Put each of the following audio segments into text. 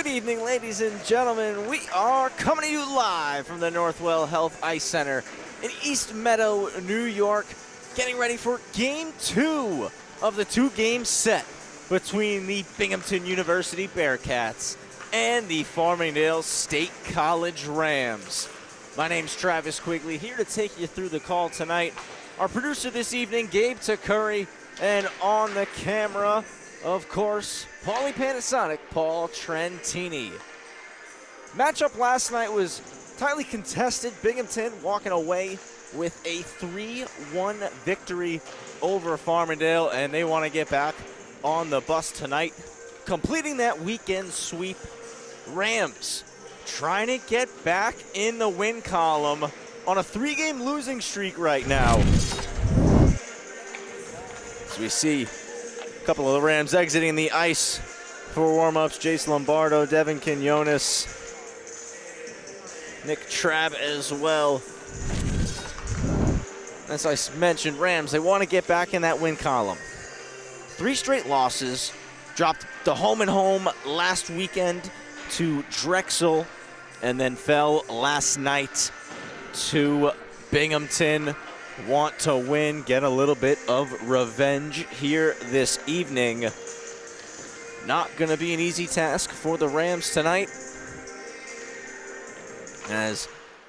Good evening, ladies and gentlemen. We are coming to you live from the Northwell Health Ice Center in East Meadow, New York, getting ready for Game 2 of the two-game set between the Binghamton University Bearcats and the Farmingdale State College Rams. My name's Travis Quigley, here to take you through the call tonight. Our producer this evening, Gabe Takuri, and on the camera, of course, Paulie Panasonic, Paul Trentini. Matchup last night was tightly contested. Binghamton walking away with a 3-1 victory over Farmingdale, and they want to get back on the bus tonight, completing that weekend sweep. Rams trying to get back in the win column on a 3-game losing streak right now. As we see a couple of the Rams exiting the ice for warm-ups. Jace Lombardo, Devin Quinones, Nick Trabb as well. As I mentioned, Rams, they want to get back in that win column. 3 straight losses, dropped the home-and-home last weekend to Drexel, and then fell last night to Binghamton. Want to win, get a little bit of revenge here this evening. Not going to be an easy task for the Rams tonight, as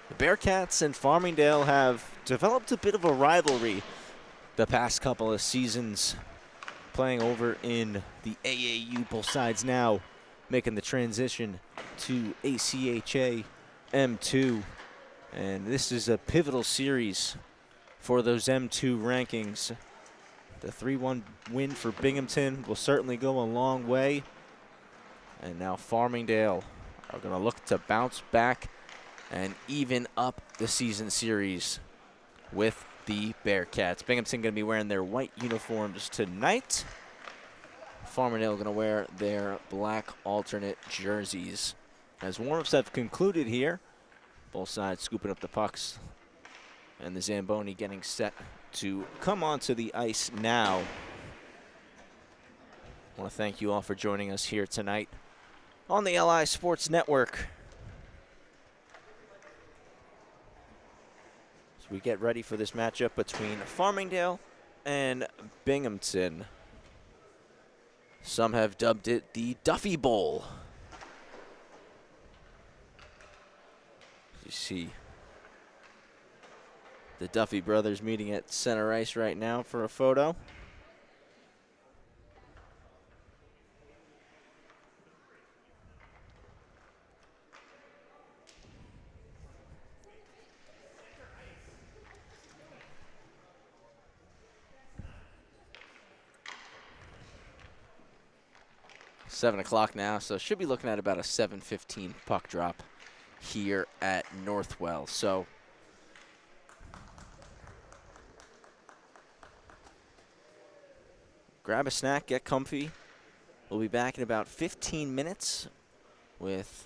the Bearcats and Farmingdale have developed a bit of a rivalry the past couple of seasons, playing over in the AAU. Both sides now making the transition to ACHA M2, and this is a pivotal series for those M2 rankings. The 3-1 win for Binghamton will certainly go a long way. And now Farmingdale are going to look to bounce back and even up the season series with the Bearcats. Binghamton going to be wearing their white uniforms tonight. Farmingdale going to wear their black alternate jerseys. As warm-ups have concluded here, both sides scooping up the pucks, and the Zamboni getting set to come onto the ice now. I want to thank you all for joining us here tonight on the LI Sports Network, as we get ready for this matchup between Farmingdale and Binghamton. Some have dubbed it the Duffy Bowl. You see the Duffy brothers meeting at center ice right now for a photo. Seven o'clock now, so should be looking at about a 7:15 puck drop here at Northwell. So grab a snack, get comfy. We'll be back in about 15 minutes with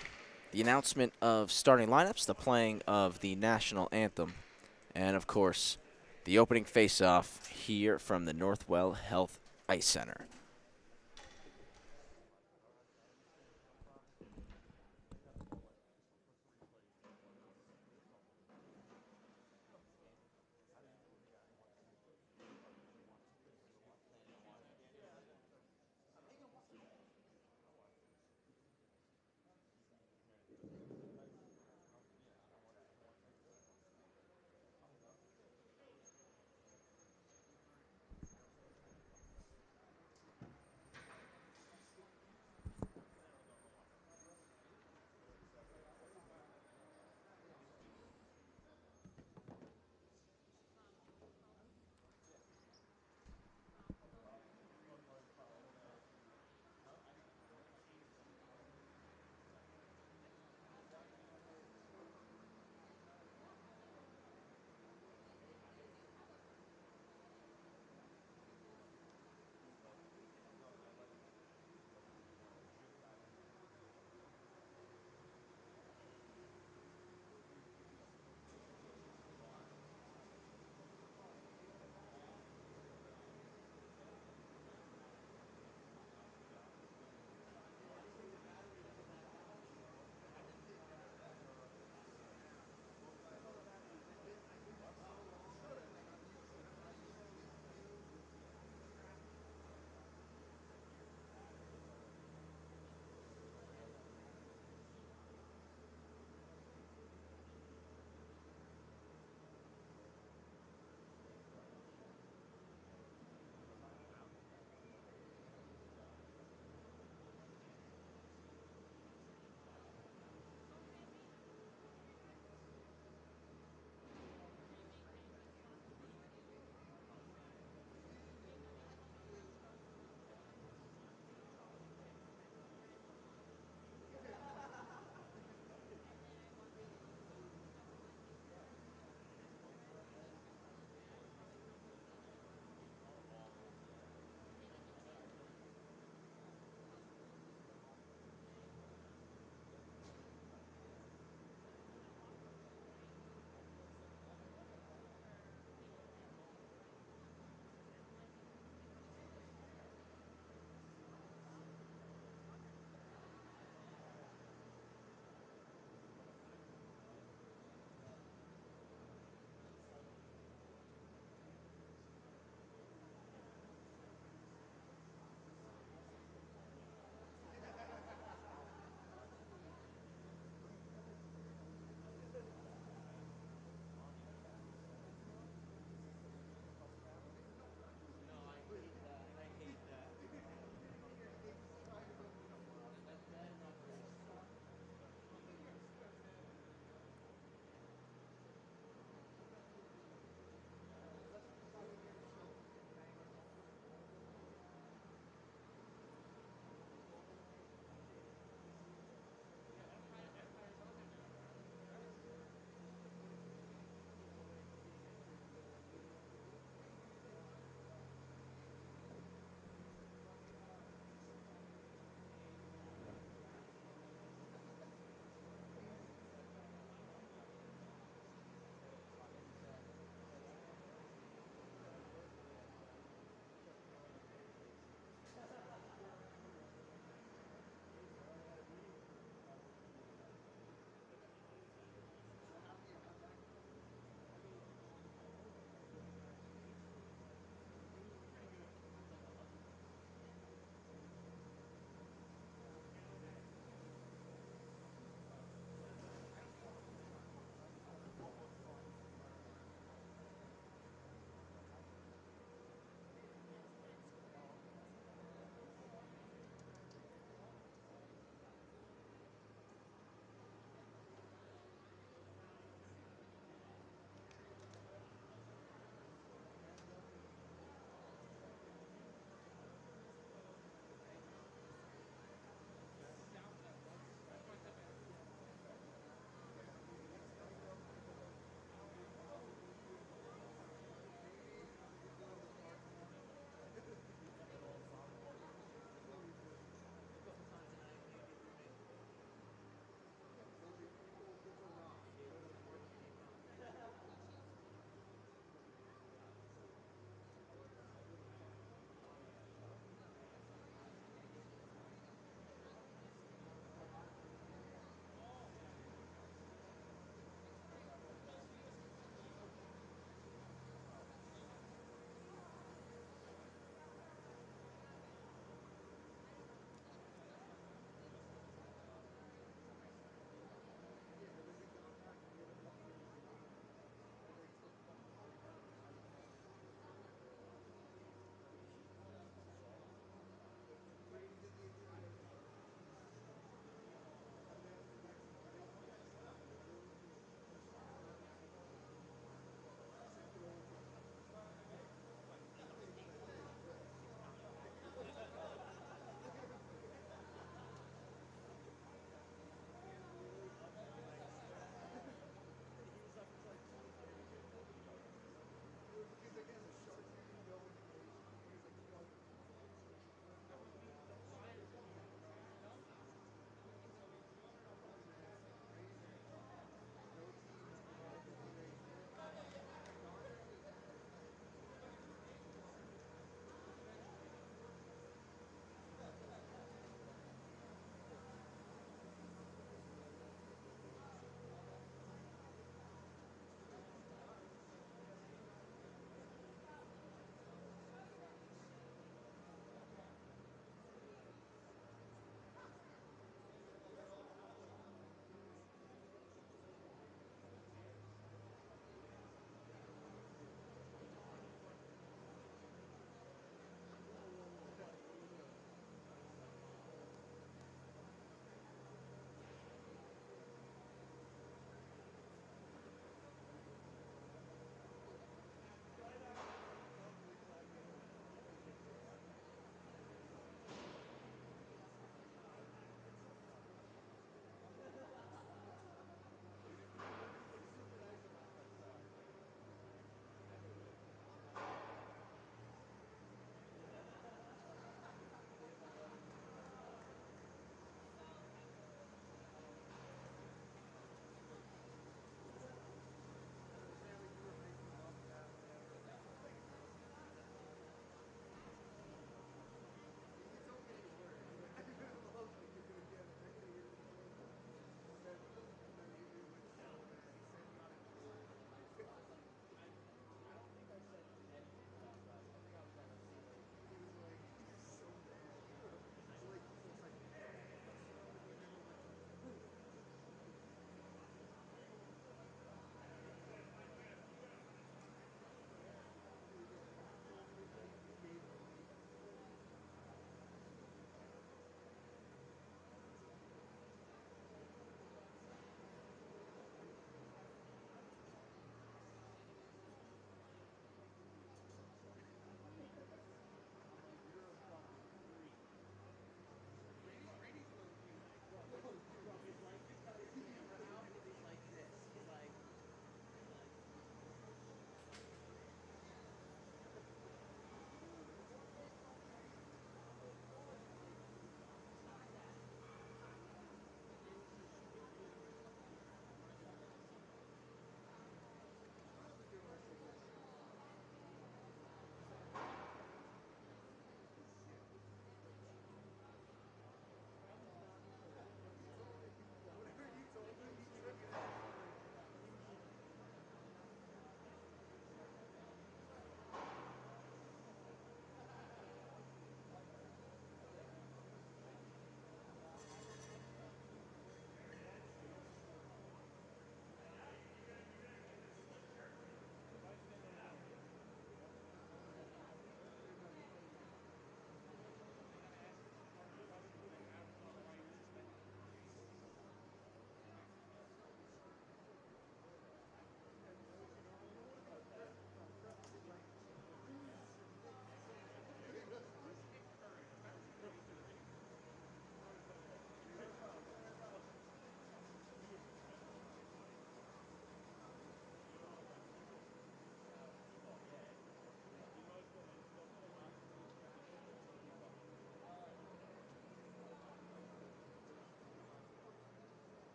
the announcement of starting lineups, the playing of the national anthem, and of course, the opening face-off here from the Northwell Health Ice Center.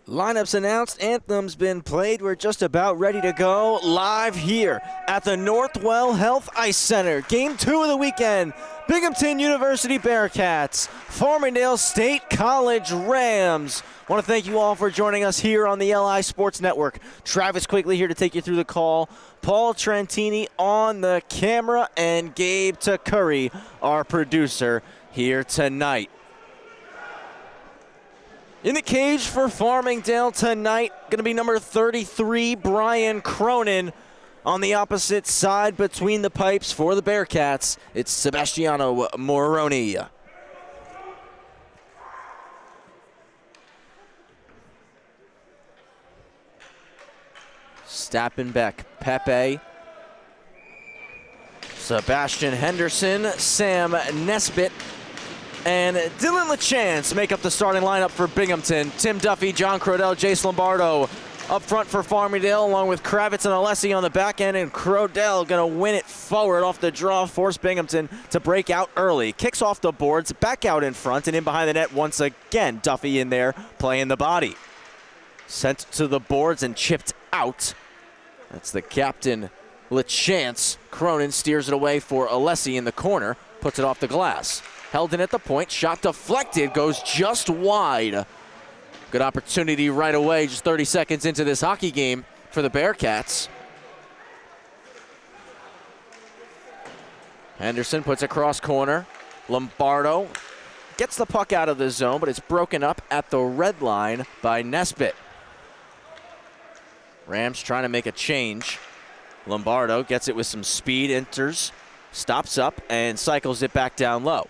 Lineups announced, anthems been played. We're just about ready to go live here at the Northwell Health Ice Center. Game 2 of the weekend. Binghamton University Bearcats, Farmingdale State College Rams. I want to thank you all for joining us here on the LI Sports Network. Travis Quigley here to take you through the call. Paul Trentini on the camera, and Gabe Takuri, our producer, here tonight. In the cage for Farmingdale tonight, going to be number 33, Brian Cronin. On the opposite side between the pipes for the Bearcats, it's Sebastiano Moroni. Stappenbeck, Pepe, Sebastian Henderson, Sam Nesbitt, and Dylan LaChance make up the starting lineup for Binghamton. Tim Duffy, John Crodell, Jace Lombardo up front for Farmingdale, along with Kravitz and Alessi on the back end, and Crodell going to win it forward off the draw, force Binghamton to break out early. Kicks off the boards, back out in front, and in behind the net once again. Duffy in there playing the body. Sent to the boards and chipped out. That's the captain, LaChance. Cronin steers it away for Alessi in the corner, puts it off the glass. Held in at the point, shot deflected, goes just wide. Good opportunity right away, just 30 seconds into this hockey game for the Bearcats. Henderson puts it cross corner. Lombardo gets the puck out of the zone, but it's broken up at the red line by Nesbitt. Rams trying to make a change. Lombardo gets it with some speed, enters, stops up, and cycles it back down low.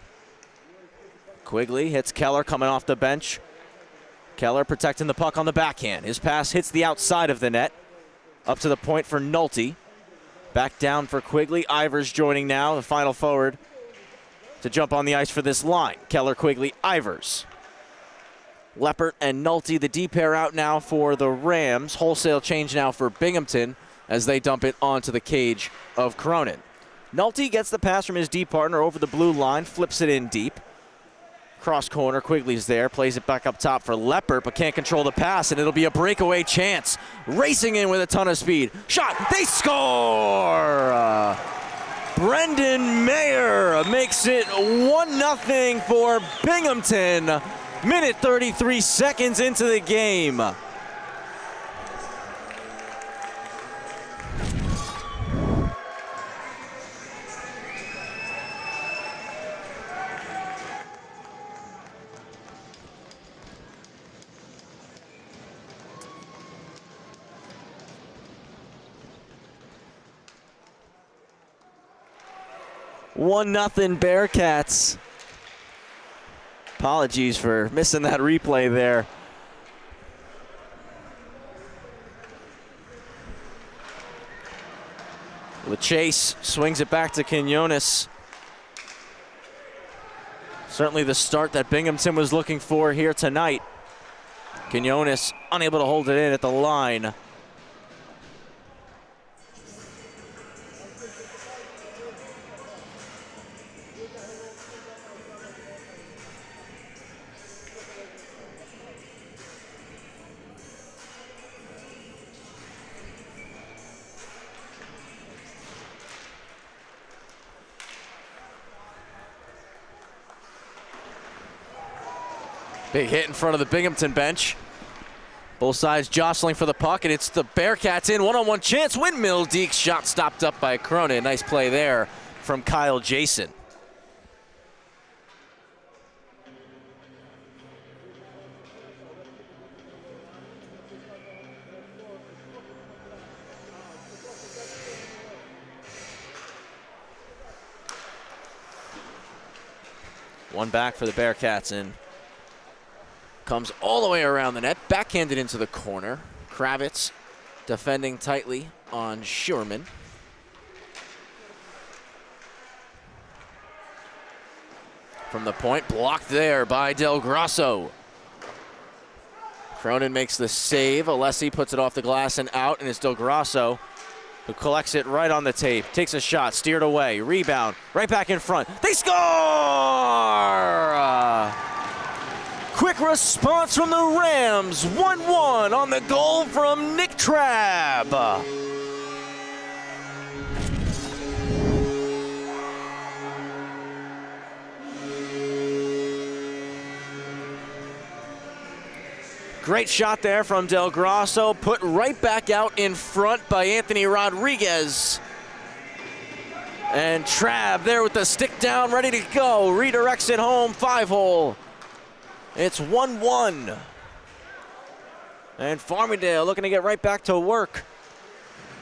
Quigley hits Keller coming off the bench. Keller protecting the puck on the backhand. His pass hits the outside of the net. Up to the point for Nolte. Back down for Quigley. Ivers joining now, the final forward, to jump on the ice for this line. Keller, Quigley, Ivers. Leppert and Nolte, the D pair out now for the Rams. Wholesale change now for Binghamton as they dump it onto the cage of Cronin. Nolte gets the pass from his D partner over the blue line, flips it in deep. Cross corner, Quigley's there, plays it back up top for Leppert, but can't control the pass, and it'll be a breakaway chance. Racing in with a ton of speed. Shot, they score! Brendan Mayer makes it 1-0 for Binghamton. Minute 33 seconds into the game. One nothing Bearcats. Apologies for missing that replay there. LaChase swings it back to Quinones. Certainly the start that Binghamton was looking for here tonight. Quinones unable to hold it in at the line. Big hit in front of the Binghamton bench. Both sides jostling for the puck, and it's the Bearcats in. One-on-one chance. Windmill Deeks shot stopped up by Cronin. Nice play there from Kyle Jason. One back for the Bearcats, and comes all the way around the net, backhanded into the corner. Kravitz defending tightly on Sherman. From the point, blocked there by Del Grosso. Cronin makes the save. Alessi puts it off the glass and out, and it's Del Grosso who collects it right on the tape. Takes a shot, steered away, rebound, right back in front. They score! quick response from the Rams. 1-1 on the goal from Nick Trabb. Great shot there from Del Grosso, put right back out in front by Anthony Rodriguez. And Trabb there with the stick down, ready to go. Redirects it home, 5-hole. It's 1-1. And Farmingdale looking to get right back to work.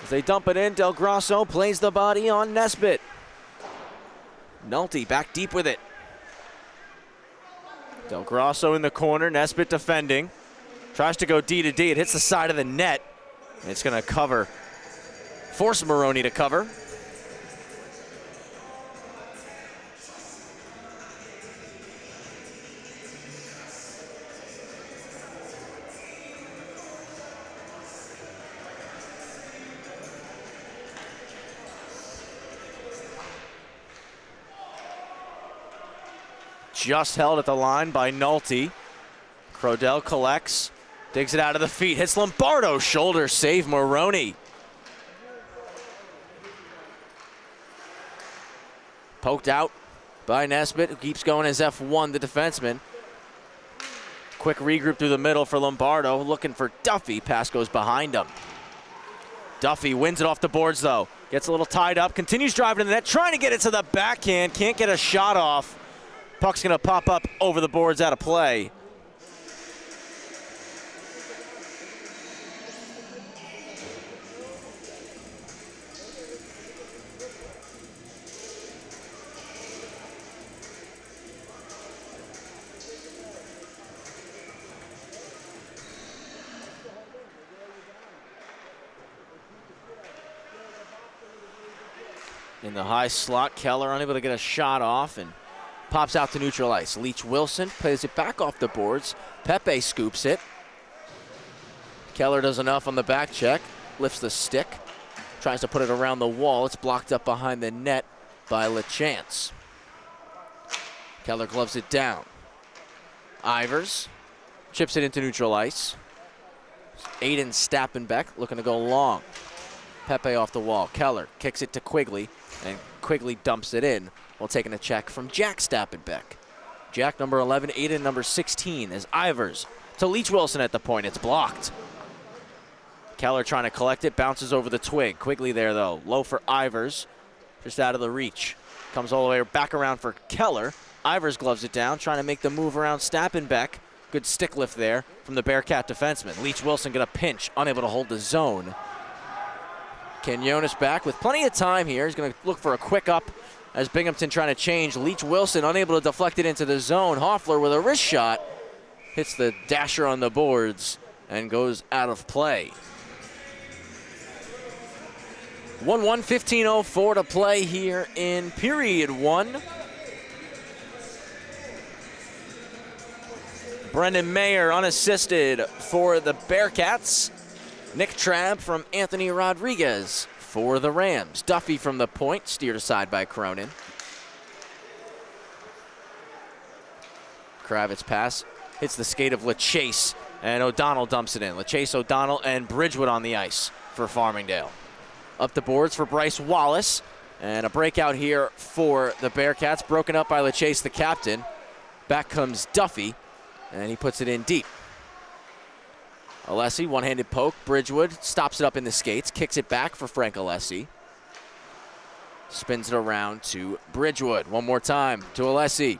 As they dump it in, Del Grosso plays the body on Nesbitt. Nolte back deep with it. Del Grosso in the corner, Nesbitt defending. Tries to go D to D, it hits the side of the net. It's gonna cover, force Maroney to cover. Just held at the line by Nolte. Crodell collects, digs it out of the feet, hits Lombardo, shoulder save Maroney. Poked out by Nesbitt, who keeps going as F1, the defenseman. Quick regroup through the middle for Lombardo, looking for Duffy, pass goes behind him. Duffy wins it off the boards though, gets a little tied up, continues driving in the net, trying to get it to the backhand, can't get a shot off. Puck's gonna pop up over the boards, out of play. In the high slot, Keller unable to get a shot off and pops out to neutral ice. Leach Wilson plays it back off the boards. Pepe scoops it. Keller does enough on the back check, lifts the stick, tries to put it around the wall. It's blocked up behind the net by LaChance. Keller gloves it down. Ivers chips it into neutral ice. Aiden Stappenbeck looking to go long. Pepe off the wall. Keller kicks it to Quigley, and Quigley dumps it in while taking a check from Jack Stappenbeck. Jack, number 11, Aiden, number 16, as Ivers to Leach Wilson at the point. It's blocked. Keller trying to collect it, bounces over the twig. Quigley there, though. Low for Ivers, just out of the reach. Comes all the way back around for Keller. Ivers gloves it down, trying to make the move around Stappenbeck. Good stick lift there from the Bearcat defenseman. Leach Wilson gonna pinch, unable to hold the zone. Quinones back with plenty of time here. He's gonna look for a quick up as Binghamton trying to change. Leach Wilson unable to deflect it into the zone. Hoffler with a wrist shot. Hits the dasher on the boards and goes out of play. 1-1, 15:04 to play here in period one. Brendan Mayer unassisted for the Bearcats. Nick Trabb from Anthony Rodriguez for the Rams. Duffy from the point, steered aside by Cronin. Kravitz pass hits the skate of LaChase, and O'Donnell dumps it in. LaChase, O'Donnell, and Bridgewood on the ice for Farmingdale. Up the boards for Bryce Wallace, and a breakout here for the Bearcats, broken up by LaChase, the captain. Back comes Duffy, and he puts it in deep. Alessi, one-handed poke. Bridgewood stops it up in the skates, kicks it back for Frank Alessi. Spins it around to Bridgewood. One more time to Alessi.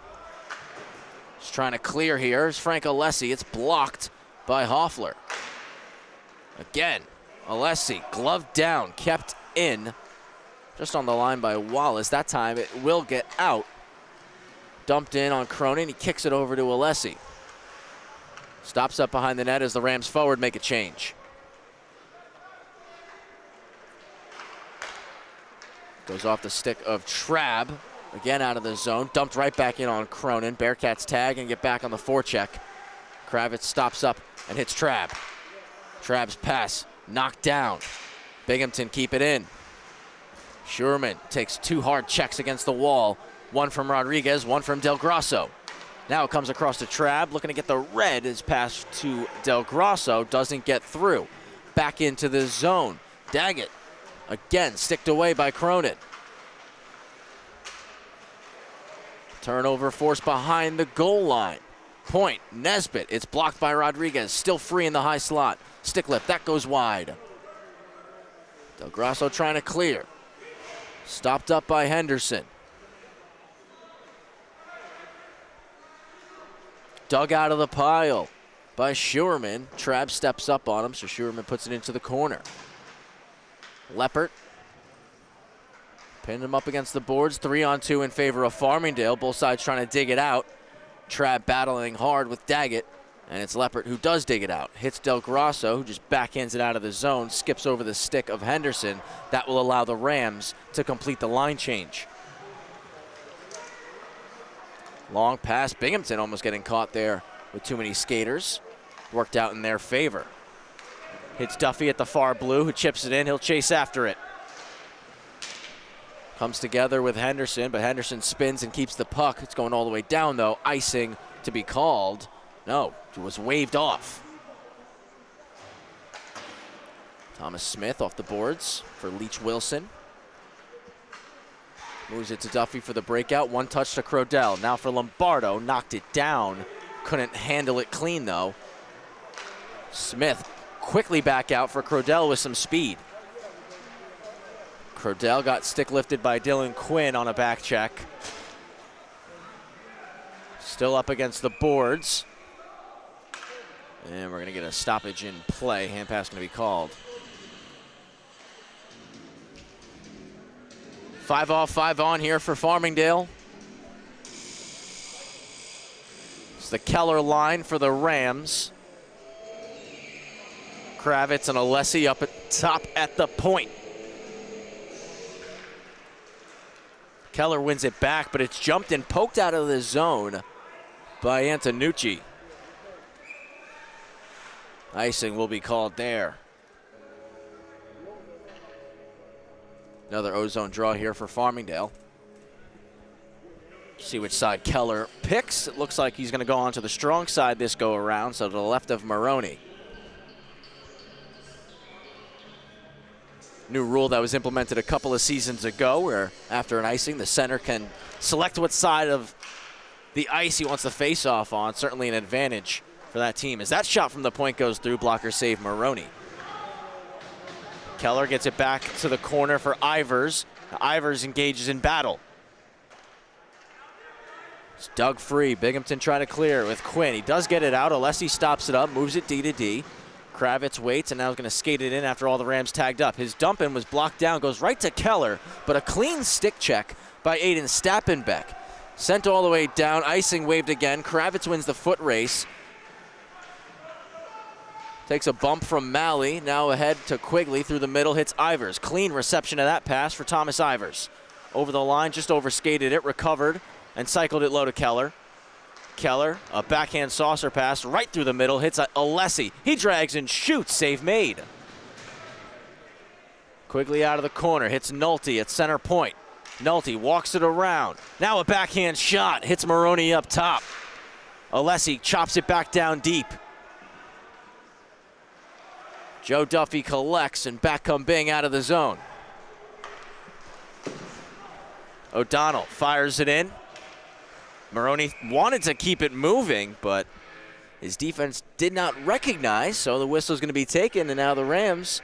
Just trying to clear here is Frank Alessi. It's blocked by Hoffler. Again, Alessi, gloved down, kept in. Just on the line by Wallace. That time it will get out. Dumped in on Cronin. He kicks it over to Alessi. Stops up behind the net as the Rams forward make a change. Goes off the stick of Trabb. Again out of the zone. Dumped right back in on Cronin. Bearcats tag and get back on the forecheck. Kravitz stops up and hits Trabb. Trabb's pass knocked down. Binghamton keep it in. Sherman takes two hard checks against the wall. One from Rodriguez, one from Del Grosso. Now it comes across to Trabb, looking to get the red. His pass to Del Grosso doesn't get through. Back into the zone. Daggett, again, sticked away by Cronin. Turnover forced behind the goal line. Point, Nesbitt, it's blocked by Rodriguez, still free in the high slot. Stick lift, that goes wide. Del Grosso trying to clear. Stopped up by Henderson. Dug out of the pile by Schuerman. Trabb steps up on him, so Schuerman puts it into the corner. Leppert pinned him up against the boards. 3-on-2 in favor of Farmingdale. Both sides trying to dig it out. Trabb battling hard with Daggett, and it's Leppert who does dig it out. Hits Del Grosso, who just backhands it out of the zone, skips over the stick of Henderson. That will allow the Rams to complete the line change. Long pass, Binghamton almost getting caught there with too many skaters. Worked out in their favor. Hits Duffy at the far blue, who chips it in. He'll chase after it. Comes together with Henderson, but Henderson spins and keeps the puck. It's going all the way down, though. Icing to be called. No, it was waved off. Thomas Smith off the boards for Leach Wilson. Moves it to Duffy for the breakout. One touch to Crodell. Now for Lombardo. Knocked it down. Couldn't handle it clean, though. Smith quickly back out for Crodell with some speed. Crodell got stick lifted by Dylan Quinn on a back check. Still up against the boards. And we're going to get a stoppage in play. Hand pass going to be called. 5 off, 5 on here for Farmingdale. It's the Keller line for the Rams. Kravitz and Alessi up at top at the point. Keller wins it back, but it's jumped and poked out of the zone by Antonucci. Icing will be called there. Another ozone draw here for Farmingdale. See which side Keller picks. It looks like he's going to go on to the strong side this go around, so to the left of Maroney. New rule that was implemented a couple of seasons ago where after an icing, the center can select what side of the ice he wants to face off on. Certainly an advantage for that team. As that shot from the point goes through, blocker save Maroney. Keller gets it back to the corner for Ivers. Ivers engages in battle. It's dug free. Binghamton trying to clear with Quinn. He does get it out. Alessi stops it up, moves it D to D. Kravitz waits and now is going to skate it in after all the Rams tagged up. His dump in was blocked down, goes right to Keller, but a clean stick check by Aiden Stappenbeck. Sent all the way down, icing waved again. Kravitz wins the foot race. Takes a bump from Malley, now ahead to Quigley through the middle, hits Ivers. Clean reception of that pass for Thomas Ivers. Over the line, just overskated it, recovered, and cycled it low to Keller. Keller, a backhand saucer pass right through the middle, hits Alessi. He drags and shoots, save made. Quigley out of the corner, hits Nolte at center point. Nolte walks it around. Now a backhand shot, hits Maroney up top. Alessi chops it back down deep. Joe Duffy collects, and back come Bing out of the zone. O'Donnell fires it in. Maroney wanted to keep it moving, but his defense did not recognize, so the whistle's going to be taken, and now the Rams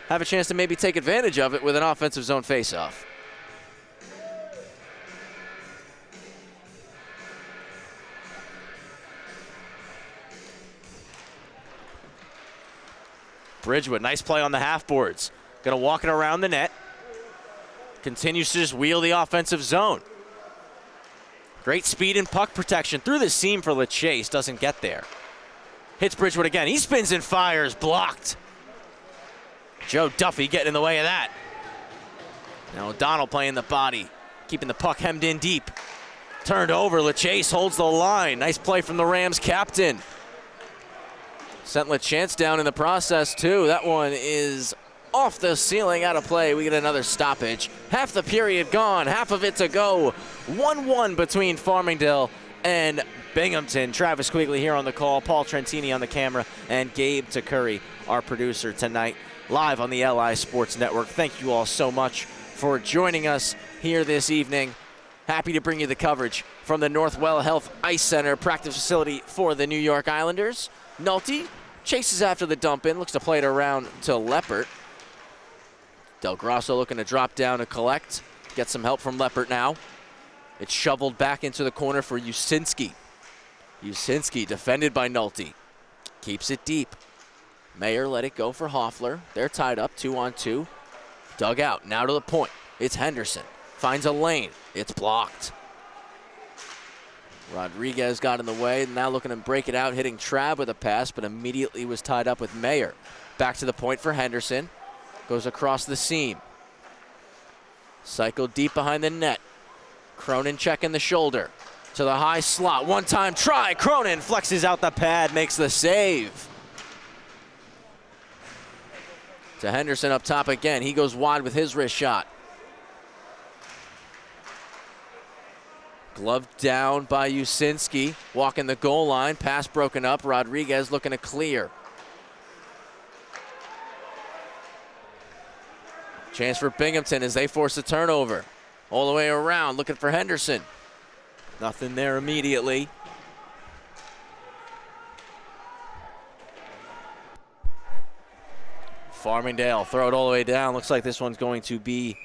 have a chance to maybe take advantage of it with an offensive zone faceoff. Bridgewood, nice play on the half boards. Gonna walk it around the net. Continues to just wheel the offensive zone. Great speed and puck protection through the seam for LeChase, doesn't get there. Hits Bridgewood again, he spins and fires, blocked. Joe Duffy getting in the way of that. Now O'Donnell playing the body, keeping the puck hemmed in deep. Turned over, LeChase holds the line. Nice play from the Rams captain. Sent LeChance down in the process too. That one is off the ceiling, out of play. We get another stoppage. Half the period gone, half of it to go. 1-1 between Farmingdale and Binghamton. Travis Quigley here on the call, Paul Trentini on the camera, and Gabe Takuri, our producer tonight, live on the LI Sports Network. Thank you all so much for joining us here this evening. Happy to bring you the coverage from the Northwell Health Ice Center practice facility for the New York Islanders. Nolte chases after the dump in, looks to play it around to Leppert. Del Grosso looking to drop down and collect. Get some help from Leppert now. It's shoveled back into the corner for Usinski. Usinski defended by Nolte. Keeps it deep. Mayer let it go for Hoffler. They're tied up 2-on-2. Dug out, now to the point. It's Henderson. Finds a lane. It's blocked. Rodriguez got in the way. Now looking to break it out, hitting Trav with a pass, but immediately was tied up with Mayer. Back to the point for Henderson. Goes across the seam. Cycled deep behind the net. Cronin checking the shoulder. To the high slot. One-time try. Cronin flexes out the pad, makes the save. To Henderson up top again. He goes wide with his wrist shot. Gloved down by Usinski. Walking the goal line. Pass broken up. Rodriguez looking to clear. Chance for Binghamton as they force a turnover. All the way around, looking for Henderson. Nothing there immediately. Farmingdale throw it all the way down. Looks like this one's going to be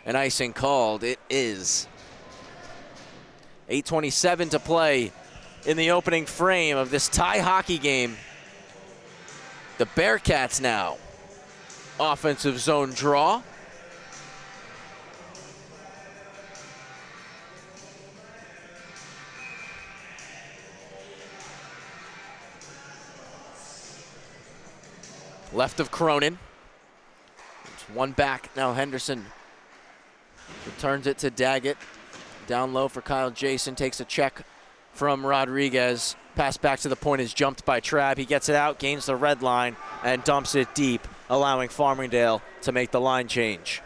an icing called. It is. 8:27 to play in the opening frame of this tie hockey game. The Bearcats now. Offensive zone draw. Left of Cronin. There's one back. Now Henderson returns it to Daggett. Down low for Kyle Jason. Takes a check from Rodriguez. Pass back to the point is jumped by Trav. He gets it out, gains the red line, and dumps it deep, allowing Farmingdale to make the line change.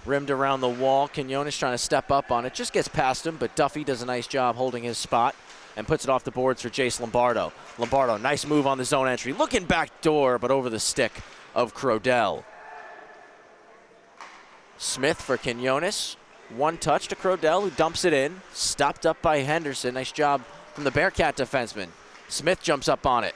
Rimmed around the wall. Quinones trying to step up on it. Just gets past him, but Duffy does a nice job holding his spot and puts it off the boards for Jace Lombardo. Lombardo, nice move on the zone entry. Looking back door, but over the stick of Crodell. Smith for Quinones. One touch to Crodell, who dumps it in. Stopped up by Henderson. Nice job from the Bearcat defenseman. Smith jumps up on it.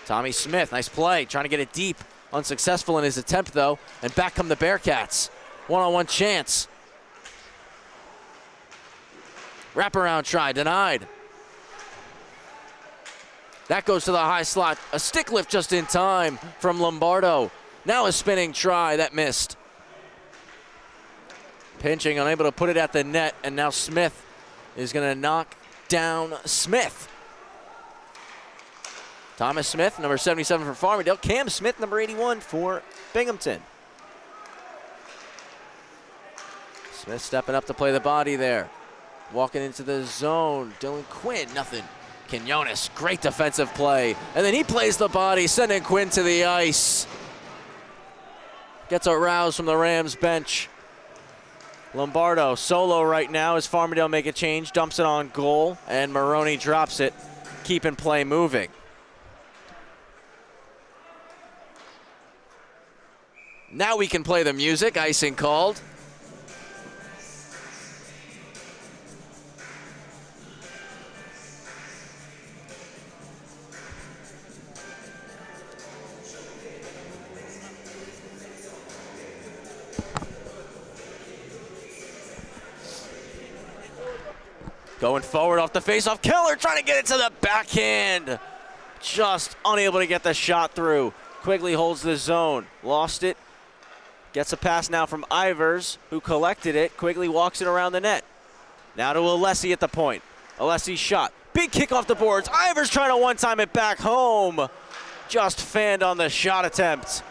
Tommy Smith, nice play. Trying to get it deep. Unsuccessful in his attempt, though. And back come the Bearcats. One-on-one chance. Wraparound try, denied. That goes to the high slot. A stick lift just in time from Lombardo. Now a spinning try, that missed. Pinching, unable to put it at the net, and now Smith is going to knock down Smith. Thomas Smith, number 77 for Farmingdale. Cam Smith, number 81 for Binghamton. Smith stepping up to play the body there. Walking into the zone. Dylan Quinn, nothing. Quinones, great defensive play. And then he plays the body, sending Quinn to the ice. Gets a rouse from the Rams bench. Lombardo solo right now as Farmingdale make a change. Dumps it on goal, and Maroney drops it, keeping play moving. Now we can play the music. Icing called. Going forward off the faceoff. Keller trying to get it to the backhand. Just unable to get the shot through. Quigley holds the zone. Lost it. Gets a pass now from Ivers, who collected it. Quigley walks it around the net. Now to Alessi at the point. Alessi's shot. Big kick off the boards. Ivers trying to one-time it back home. Just fanned on the shot attempt.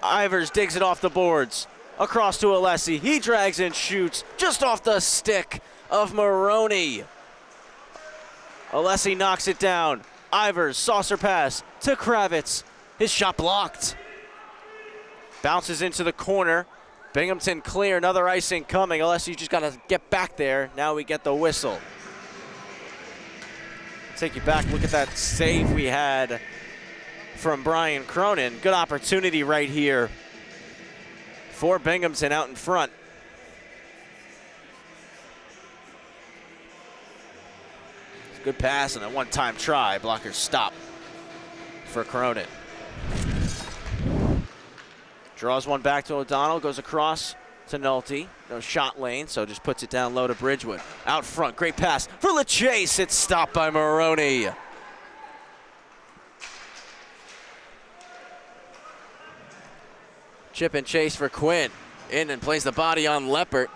Ivers digs it off the boards. Across to Alessi. He drags and shoots just off the stick of Maroney. Alessi knocks it down. Ivers, saucer pass to Kravitz. His shot blocked. Bounces into the corner. Binghamton clear, another icing coming. LSU just got to get back there. Now we get the whistle. Take you back, look at that save we had from Brian Cronin. Good opportunity right here for Binghamton out in front. Good pass and a one-time try. Blocker stop for Cronin. Draws one back to O'Donnell, goes across to Nolte. No shot lane, so just puts it down low to Bridgewood. Out front, great pass for LeChase. It's stopped by Maroney. Chip and chase for Quinn. In and plays the body on Leppert,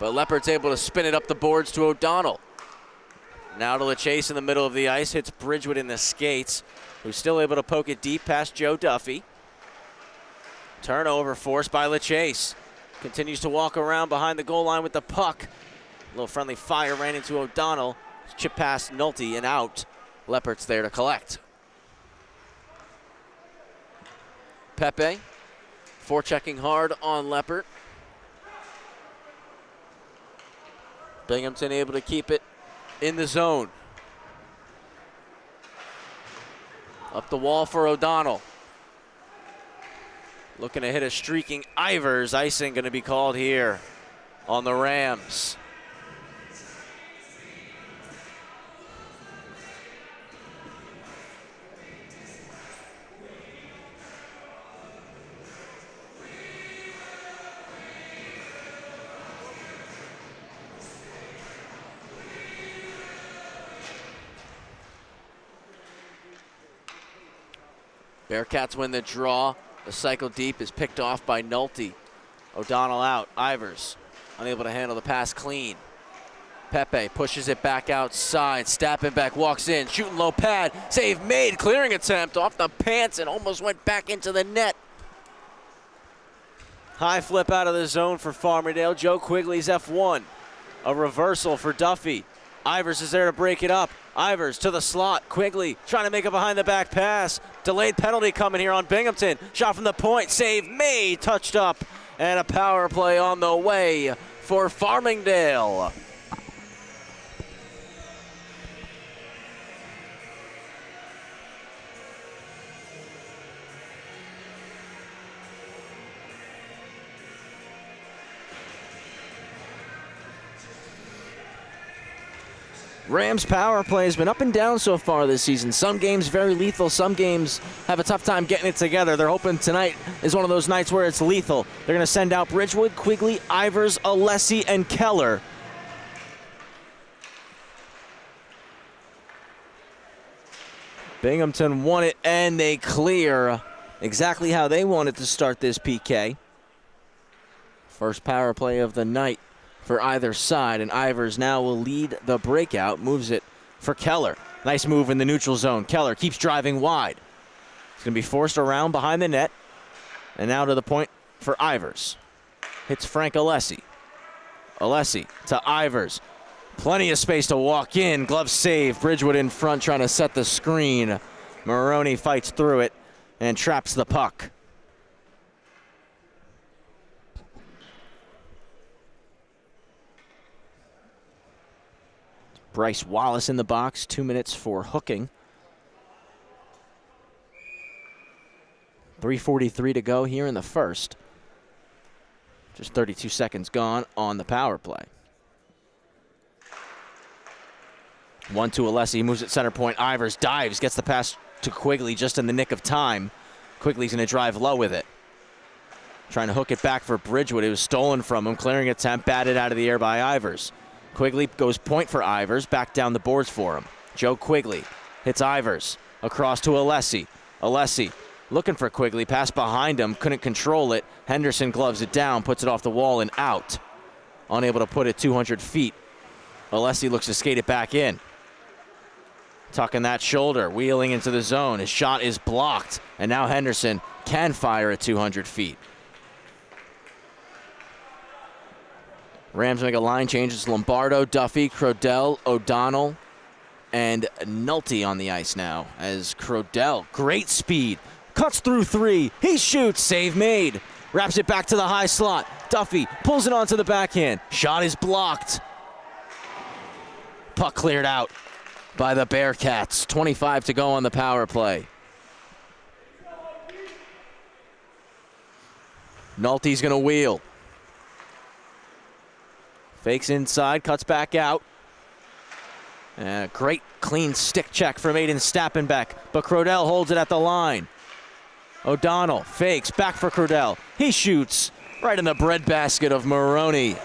but Leppert's able to spin it up the boards to O'Donnell. Now to LeChase in the middle of the ice, hits Bridgewood in the skates, who's still able to poke it deep past Joe Duffy. Turnover forced by LeChase. Continues to walk around behind the goal line with the puck. A little friendly fire ran into O'Donnell. Chip past Nolte and out. Leppert's there to collect. Pepe, forechecking hard on Leppert. Binghamton able to keep it in the zone. Up the wall for O'Donnell. Looking to hit a streaking Ivers. Icing going to be called here on the Rams. Bearcats win the draw. The cycle deep is picked off by Nolte. O'Donnell out. Ivers unable to handle the pass clean. Pepe pushes it back outside. Stappenbeck walks in, shooting low pad. Save made. Clearing attempt off the pants and almost went back into the net. High flip out of the zone for Farmingdale. Joe Quigley's F1. A reversal for Duffy. Ivers is there to break it up. Ivers to the slot. Quigley trying to make a behind-the-back pass. Delayed penalty coming here on Binghamton. Shot from the point. Save made. Touched up. And a power play on the way for Farmingdale. Rams power play has been up and down so far this season. Some games very lethal, some games have a tough time getting it together. They're hoping tonight is one of those nights where it's lethal. They're going to send out Bridgewood, Quigley, Ivers, Alessi, and Keller. Binghamton won it and they clear exactly how they wanted to start this PK. First power play of the night for either side, and Ivers now will lead the breakout, moves it for Keller. Nice move in the neutral zone. Keller keeps driving wide. It's going to be forced around behind the net, and now to the point for Ivers. Hits Frank Alessi. Alessi to Ivers. Plenty of space to walk in. Glove save. Bridgewood in front trying to set the screen. Maroney fights through it and traps the puck. Bryce Wallace in the box, 2 minutes for hooking. 3:43 to go here in the first. Just 32 seconds gone on the power play. 1-2 Alessi, moves at center point. Ivers dives, gets the pass to Quigley just in the nick of time. Quigley's going to drive low with it. Trying to hook it back for Bridgewood. It was stolen from him. Clearing attempt, batted out of the air by Ivers. Quigley goes point for Ivers, back down the boards for him. Joe Quigley hits Ivers, across to Alessi. Alessi looking for Quigley, pass behind him, couldn't control it. Henderson gloves it down, puts it off the wall and out. Unable to put it 200 feet. Alessi looks to skate it back in. Tucking that shoulder, wheeling into the zone. His shot is blocked, and now Henderson can fire at 200 feet. Rams make a line change. It's Lombardo, Duffy, Crodell, O'Donnell, and Nolte on the ice now. As Crodell, great speed, cuts through three. He shoots, save made. Wraps it back to the high slot. Duffy pulls it onto the backhand. Shot is blocked. Puck cleared out by the Bearcats. 25 to go on the power play. Nolte's going to wheel. Fakes inside, cuts back out. Great clean stick check from Aiden Stappenbeck, but Crodell holds it at the line. O'Donnell fakes, back for Crodell. He shoots right in the breadbasket of Maroney.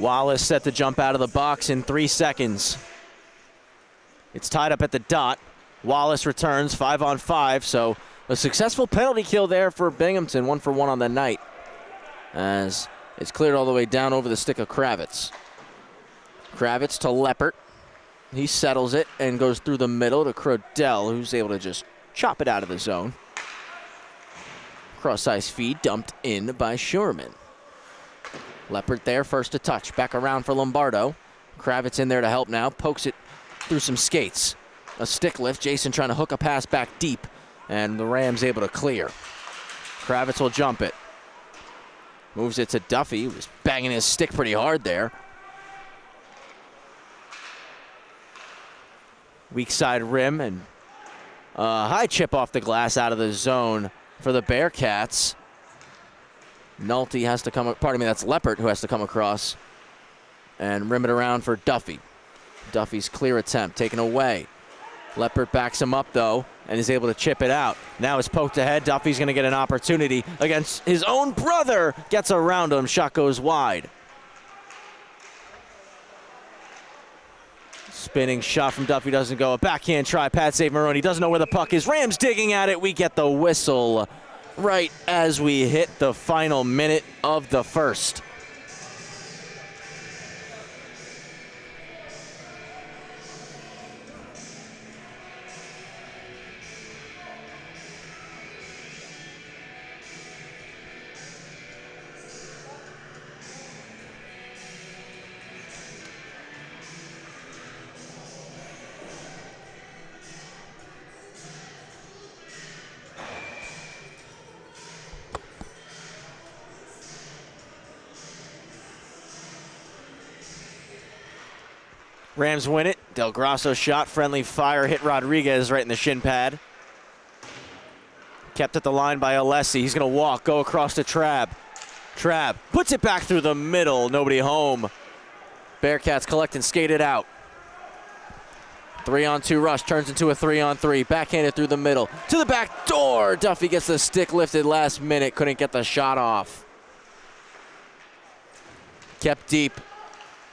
Wallace set to jump out of the box in 3 seconds. It's tied up at the dot. Wallace returns 5-on-5, so a successful penalty kill there for Binghamton, 1 for 1 on the night, as it's cleared all the way down over the stick of Kravitz. Kravitz to Leppert. He settles it and goes through the middle to Crodell, who's able to just chop it out of the zone. Cross-ice feed dumped in by Schuerman. Leppert there, first to touch. Back around for Lombardo. Kravitz in there to help now. Pokes it through some skates. A stick lift. Jason trying to hook a pass back deep. And the Rams able to clear. Kravitz will jump it. Moves it to Duffy, who was banging his stick pretty hard there. Weak side rim and high chip off the glass out of the zone for the Bearcats. Nolte has to come, pardon me, that's Leppert who has to come across and rim it around for Duffy. Duffy's clear attempt taken away. Leppert backs him up though and is able to chip it out. Now it's poked ahead. Duffy's going to get an opportunity against his own brother. Gets around him. Shot goes wide. Spinning shot from Duffy doesn't go. A backhand try. Pat save Maroney doesn't know where the puck is. Rams digging at it. We get the whistle right as we hit the final minute of the first. Rams win it. Del Grosso shot, friendly fire, hit Rodriguez right in the shin pad. Kept at the line by Alessi. He's going to walk, go across to Trabb. Trabb puts it back through the middle. Nobody home. Bearcats collect and skate it out. 3-on-2 rush turns into a 3-on-3. Backhanded through the middle. To the back door. Duffy gets the stick lifted last minute. Couldn't get the shot off. Kept deep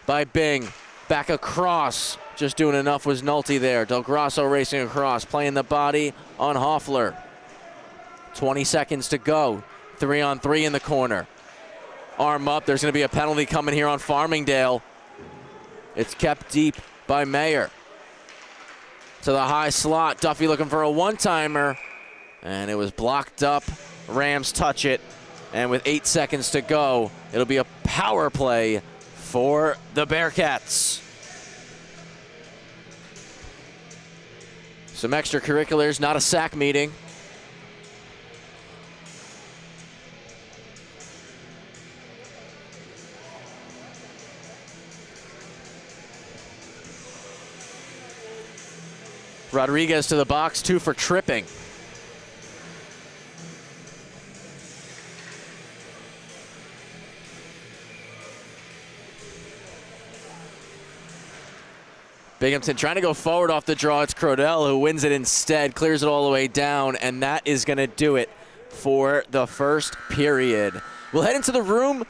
by Bing. Back across. Just doing enough was Nolte there. Del Grosso racing across. Playing the body on Hoffler. 20 seconds to go. 3-on-3 in the corner. Arm up. There's going to be a penalty coming here on Farmingdale. It's kept deep by Mayer. To the high slot. Duffy looking for a one-timer. And it was blocked up. Rams touch it. And with 8 seconds to go, it'll be a power play for the Bearcats. Some extracurriculars, not a sack meeting. Rodriguez to the box, 2 for tripping. Binghamton trying to go forward off the draw. It's Crodell who wins it instead, clears it all the way down, and that is going to do it for the first period. We'll head into the room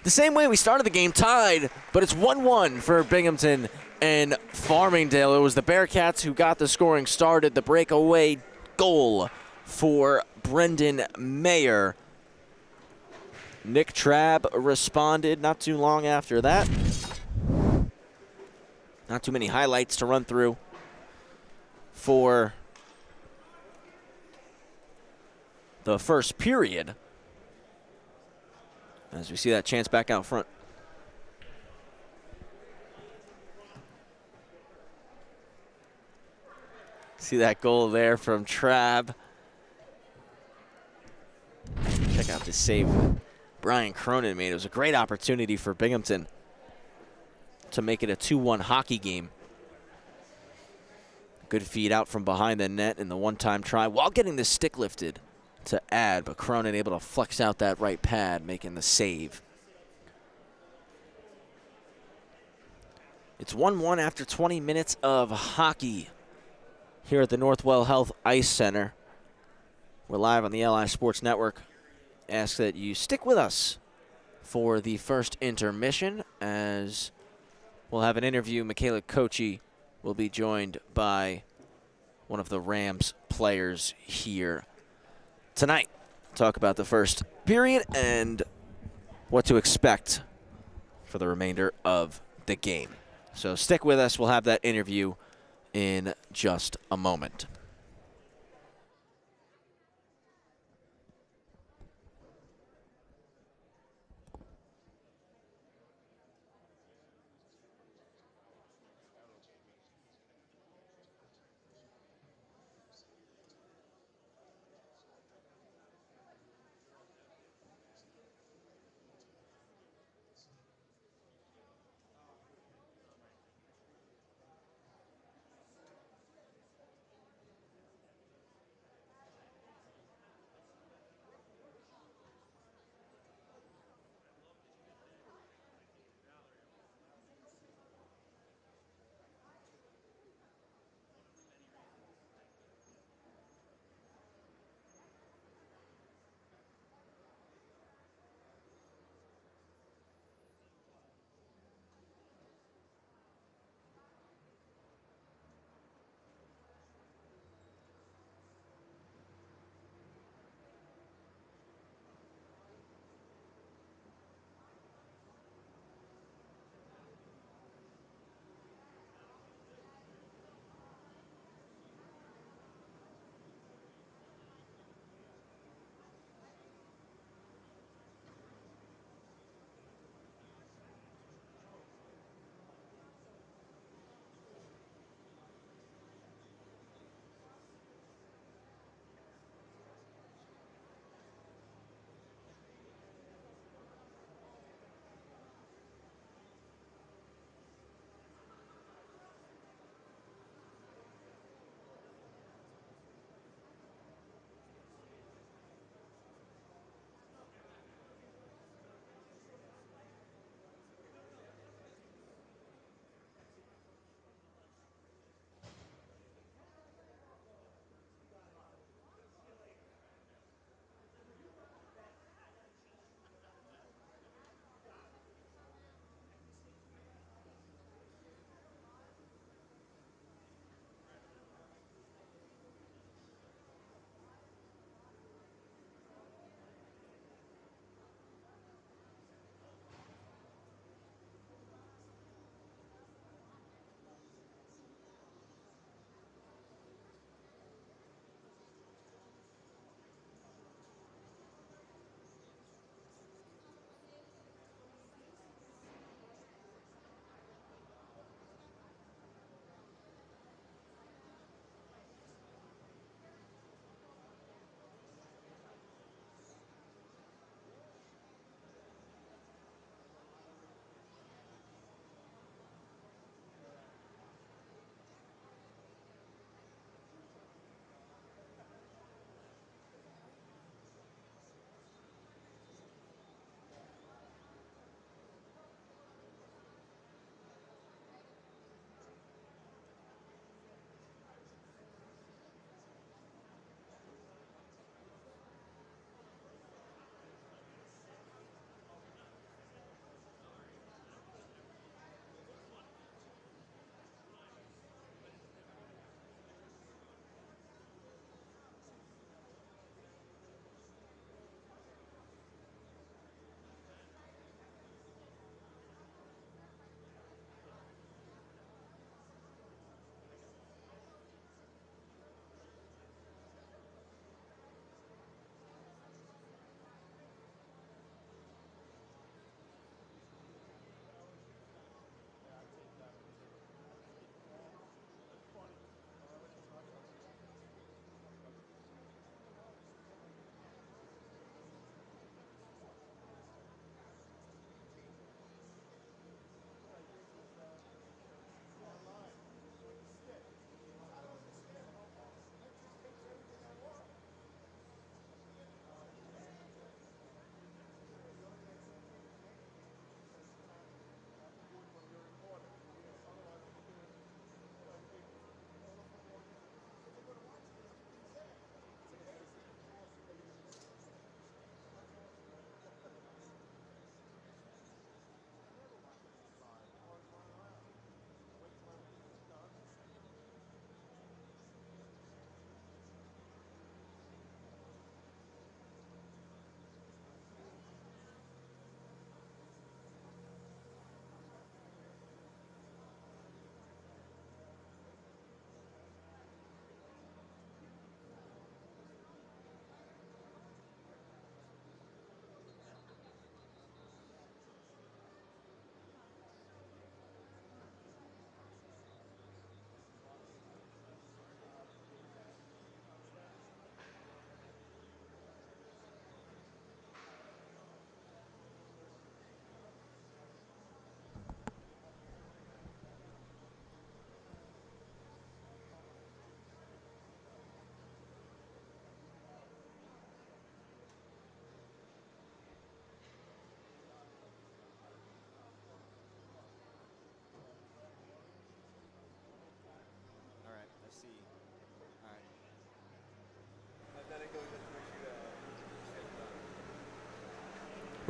the same way we started the game, tied, but it's 1-1 for Binghamton and Farmingdale. It was the Bearcats who got the scoring started. The breakaway goal for Brendan Mayer. Nick Trabb responded not too long after that. Not too many highlights to run through for the first period, as we see that chance back out front. See that goal there from Trabb. Check out this save Brian Cronin made. It was a great opportunity for Binghamton to make it a 2-1 hockey game. Good feed out from behind the net in the one-time try while getting the stick lifted to add, but Cronin able to flex out that right pad, making the save. It's 1-1 after 20 minutes of hockey here at the Northwell Health Ice Center. We're live on the LI Sports Network. Ask that you stick with us for the first intermission, as we'll have an interview. Michaela Kochi will be joined by one of the Rams players here tonight. Talk about the first period and what to expect for the remainder of the game. So stick with us. We'll have that interview in just a moment.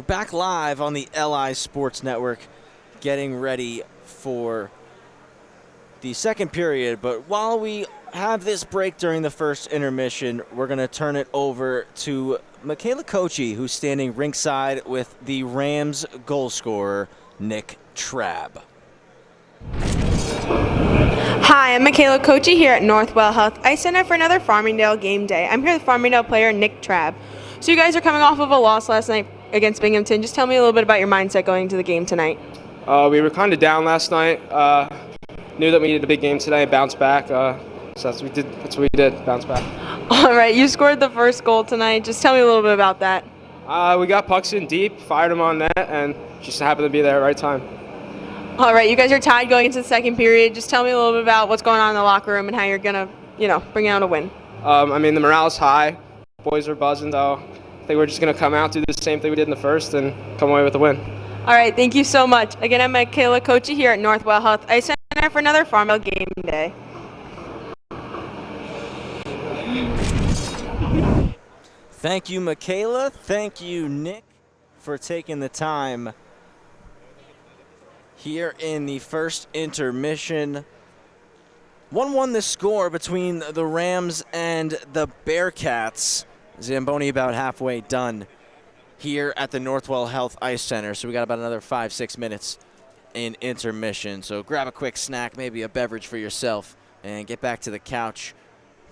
We're back live on the LI Sports Network, getting ready for the second period. But while we have this break during the first intermission, we're going to turn it over to Michaela Kochi, who's standing ringside with the Rams goal scorer, Nick Trabb. Hi, I'm Michaela Kochi here at Northwell Health Ice Center for another Farmingdale game day. I'm here with Farmingdale player Nick Trabb. So you guys are coming off of a loss last night against Binghamton. Just tell me a little bit about your mindset going into the game tonight. We were kind of down last night. Knew that we needed a big game today and bounce back. So that's what we did, bounce back. All right, you scored the first goal tonight. Just tell me a little bit about that. We got pucks in deep, fired them on net, and just happened to be there at the right time. All right, you guys are tied going into the second period. Just tell me a little bit about what's going on in the locker room and how you're going to, bring out a win. The morale's high. Boys are buzzing, though. I think we're just going to come out, do the same thing we did in the first, and come away with a win. All right, thank you so much. Again, I'm Michaela Kochi here at Northwell Health Ice Center for another Farmingdale game day. Thank you, Michaela. Thank you, Nick, for taking the time here in the first intermission. 1-1 the score between the Rams and the Bearcats. Zamboni about halfway done here at the Northwell Health Ice Center. So we got about another 5-6 minutes in intermission. So grab a quick snack, maybe a beverage for yourself, and get back to the couch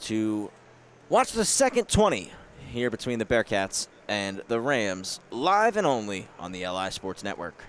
to watch the second 20 here between the Bearcats and the Rams, live and only on the LI Sports Network.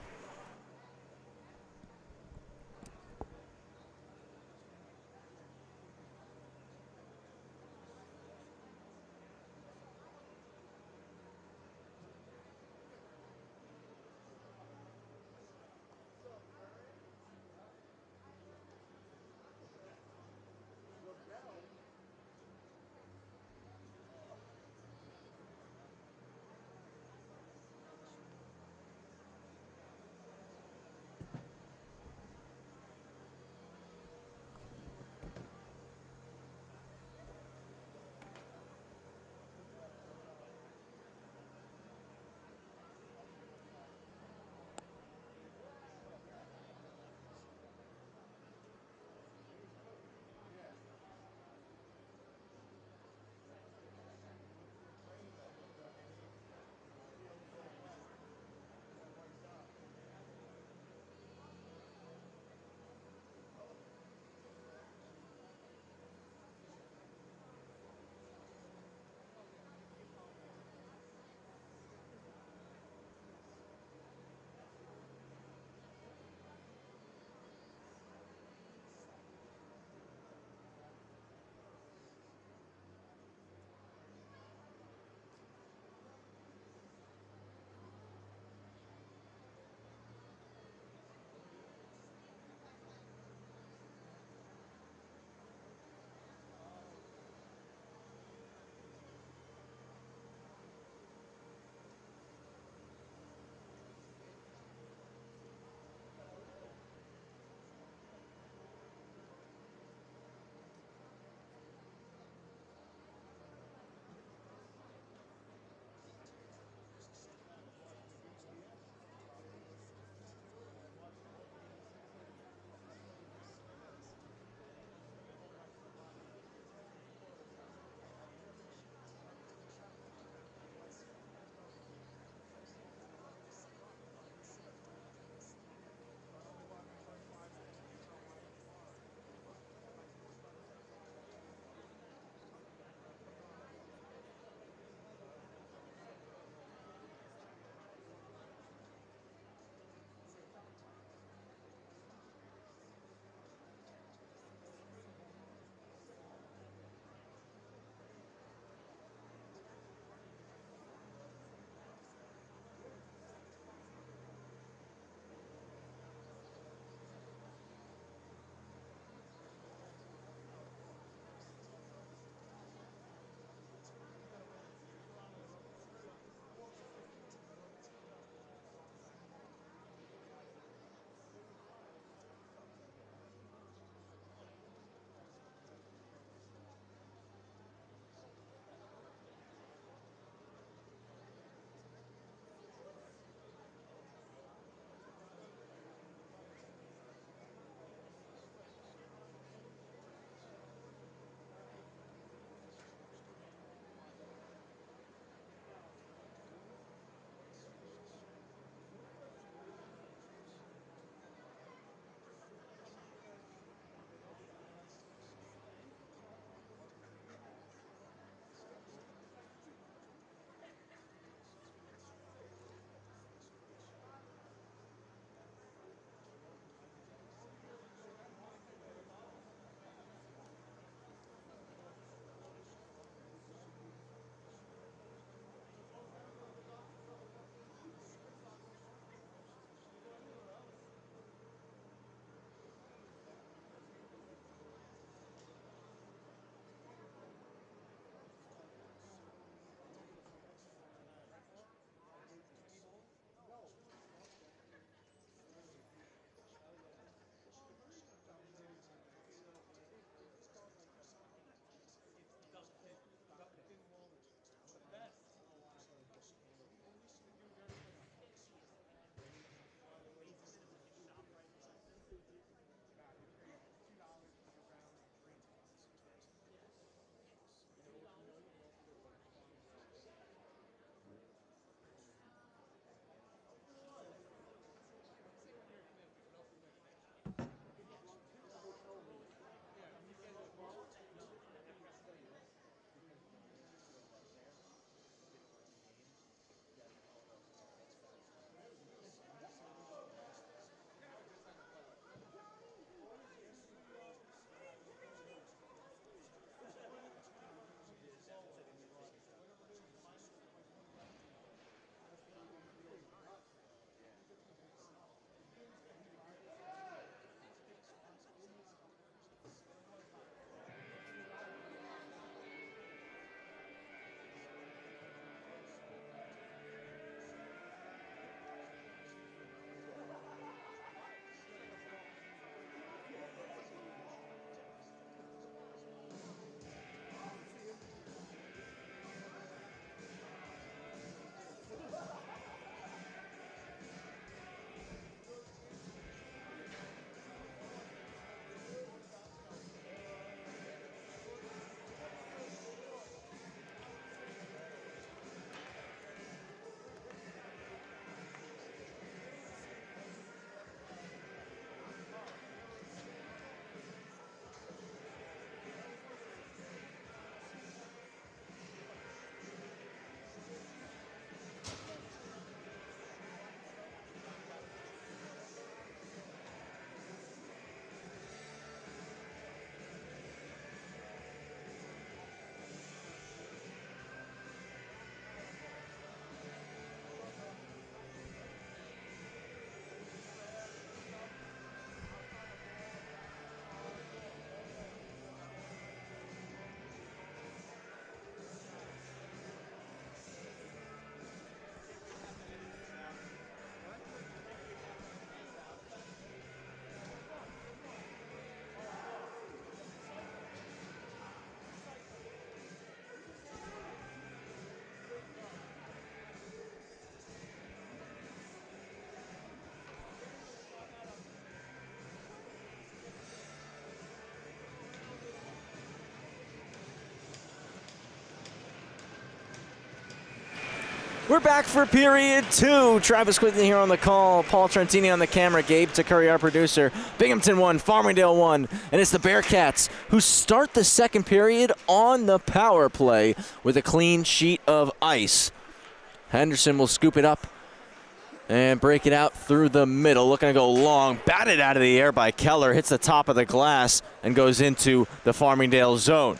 We're back for period 2. Travis Quigley here on the call. Paul Trentini on the camera. Gabe Takuri, our producer. Binghamton 1, Farmingdale 1. And it's the Bearcats who start the second period on the power play with a clean sheet of ice. Henderson will scoop it up and break it out through the middle. Looking to go long. Batted out of the air by Keller. Hits the top of the glass and goes into the Farmingdale zone.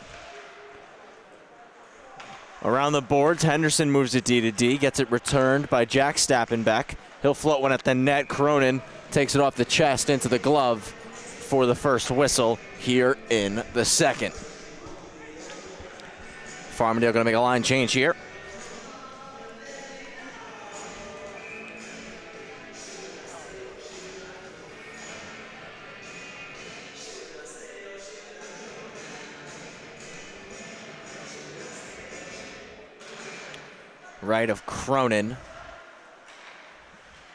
Around the boards, Henderson moves it D to D, gets it returned by Jack Stappenbeck. He'll float one at the net. Cronin takes it off the chest into the glove for the first whistle here in the second. Farmingdale going to make a line change here. Right of Cronin.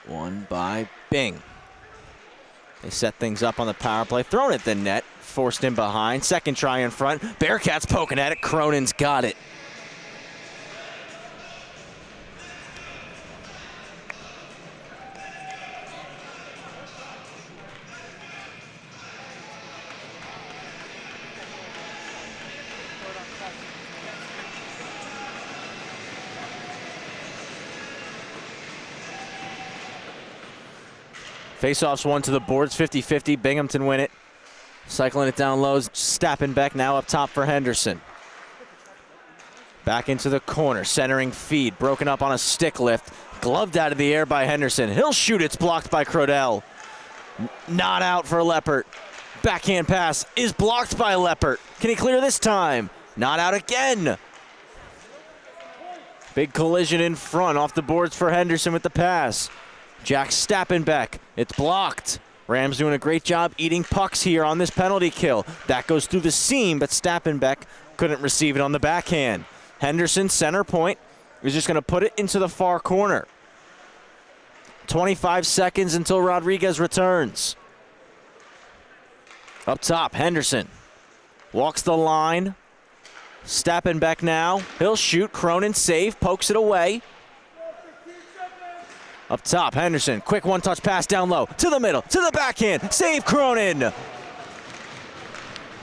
One by Bing. They set things up on the power play. Thrown at the net. Forced in behind. Second try in front. Bearcats poking at it. Cronin's got it. Faceoffs one to the boards, 50-50. Binghamton win it. Cycling it down low. Stappenbeck now up top for Henderson. Back into the corner. Centering feed. Broken up on a stick lift. Gloved out of the air by Henderson. He'll shoot. It's blocked by Crodell. Not out for Leppert. Backhand pass is blocked by Leppert. Can he clear this time? Not out again. Big collision in front. Off the boards for Henderson with the pass. Jack Stappenbeck. It's blocked. Rams doing a great job eating pucks here on this penalty kill. That goes through the seam, but Stappenbeck couldn't receive it on the backhand. Henderson, center point, is just going to put it into the far corner. 25 seconds until Rodriguez returns. Up top, Henderson walks the line. Stappenbeck now. He'll shoot. Cronin save, pokes it away. Up top, Henderson, quick one-touch pass down low, to the middle, to the backhand, save Cronin.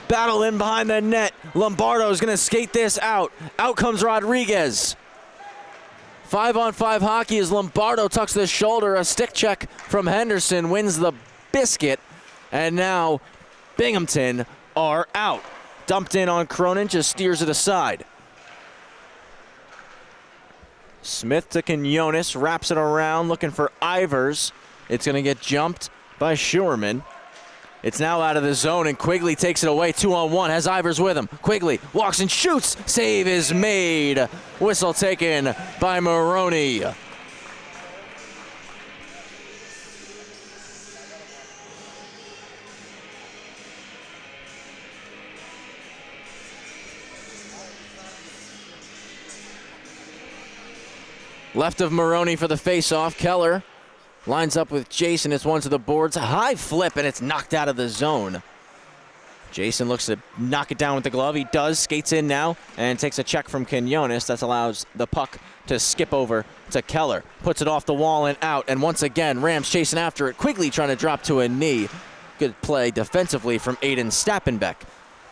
Battle in behind the net. Lombardo's gonna skate this out. Out comes Rodriguez. 5-on-5 hockey as Lombardo tucks the shoulder. A stick check from Henderson wins the biscuit. And now Binghamton are out. Dumped in on Cronin, just steers it aside. Smith to Quinones, wraps it around, looking for Ivers. It's going to get jumped by Schuerman. It's now out of the zone, and Quigley takes it away. 2-on-1, has Ivers with him. Quigley walks and shoots. Save is made. Whistle taken by Maroney. Left of Maroney for the face-off. Keller lines up with Jason. It's one to the boards. A high flip, and it's knocked out of the zone. Jason looks to knock it down with the glove. He does. Skates in now and takes a check from Quinones. That allows the puck to skip over to Keller. Puts it off the wall and out. And once again, Rams chasing after it. Quigley trying to drop to a knee. Good play defensively from Aiden Stappenbeck.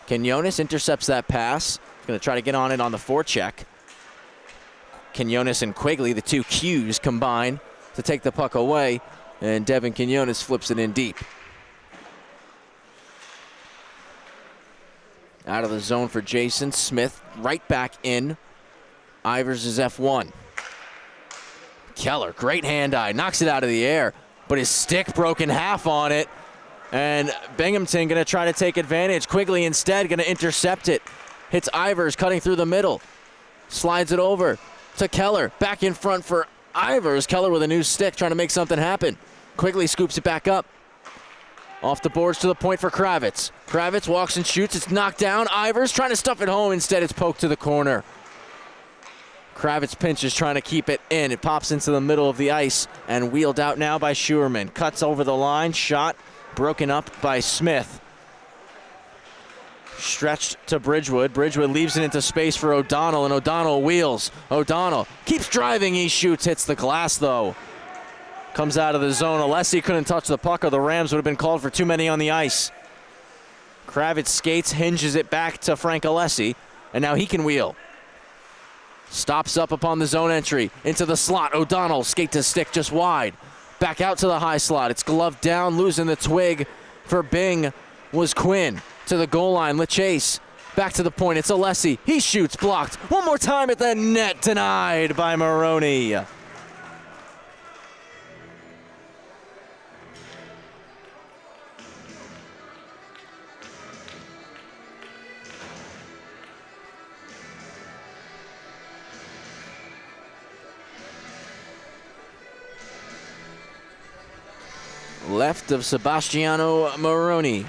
Quinones intercepts that pass. Going to try to get on it on the forecheck. Quinones and Quigley, the two Qs, combine to take the puck away, and Devin Quinones flips it in deep. Out of the zone for Jason. Smith right back in. Ivers is F1. Keller, great hand-eye, knocks it out of the air, but his stick broke in half on it, and Binghamton going to try to take advantage. Quigley instead going to intercept it. Hits Ivers, cutting through the middle. Slides it over to Keller, back in front for Ivers. Keller with a new stick, trying to make something happen. Quigley scoops it back up. Off the boards to the point for Kravitz. Kravitz walks and shoots. It's knocked down. Ivers trying to stuff it home. Instead, it's poked to the corner. Kravitz pinches, trying to keep it in. It pops into the middle of the ice and wheeled out now by Schuerman. Cuts over the line. Shot broken up by Smith. Stretched to Bridgewood. Bridgewood leaves it into space for O'Donnell, and O'Donnell wheels. O'Donnell keeps driving. He shoots, hits the glass, though. Comes out of the zone. Alessi couldn't touch the puck, or the Rams would have been called for too many on the ice. Kravitz skates, hinges it back to Frank Alessi, and now he can wheel. Stops up upon the zone entry. Into the slot. O'Donnell skate to stick just wide. Back out to the high slot. It's gloved down, losing the twig for Bing was Quinn. To the goal line, LeChase. Back to the point, it's Alessi. He shoots, blocked. One more time at the net, denied by Maroney. Left of Sebastiano Maroney.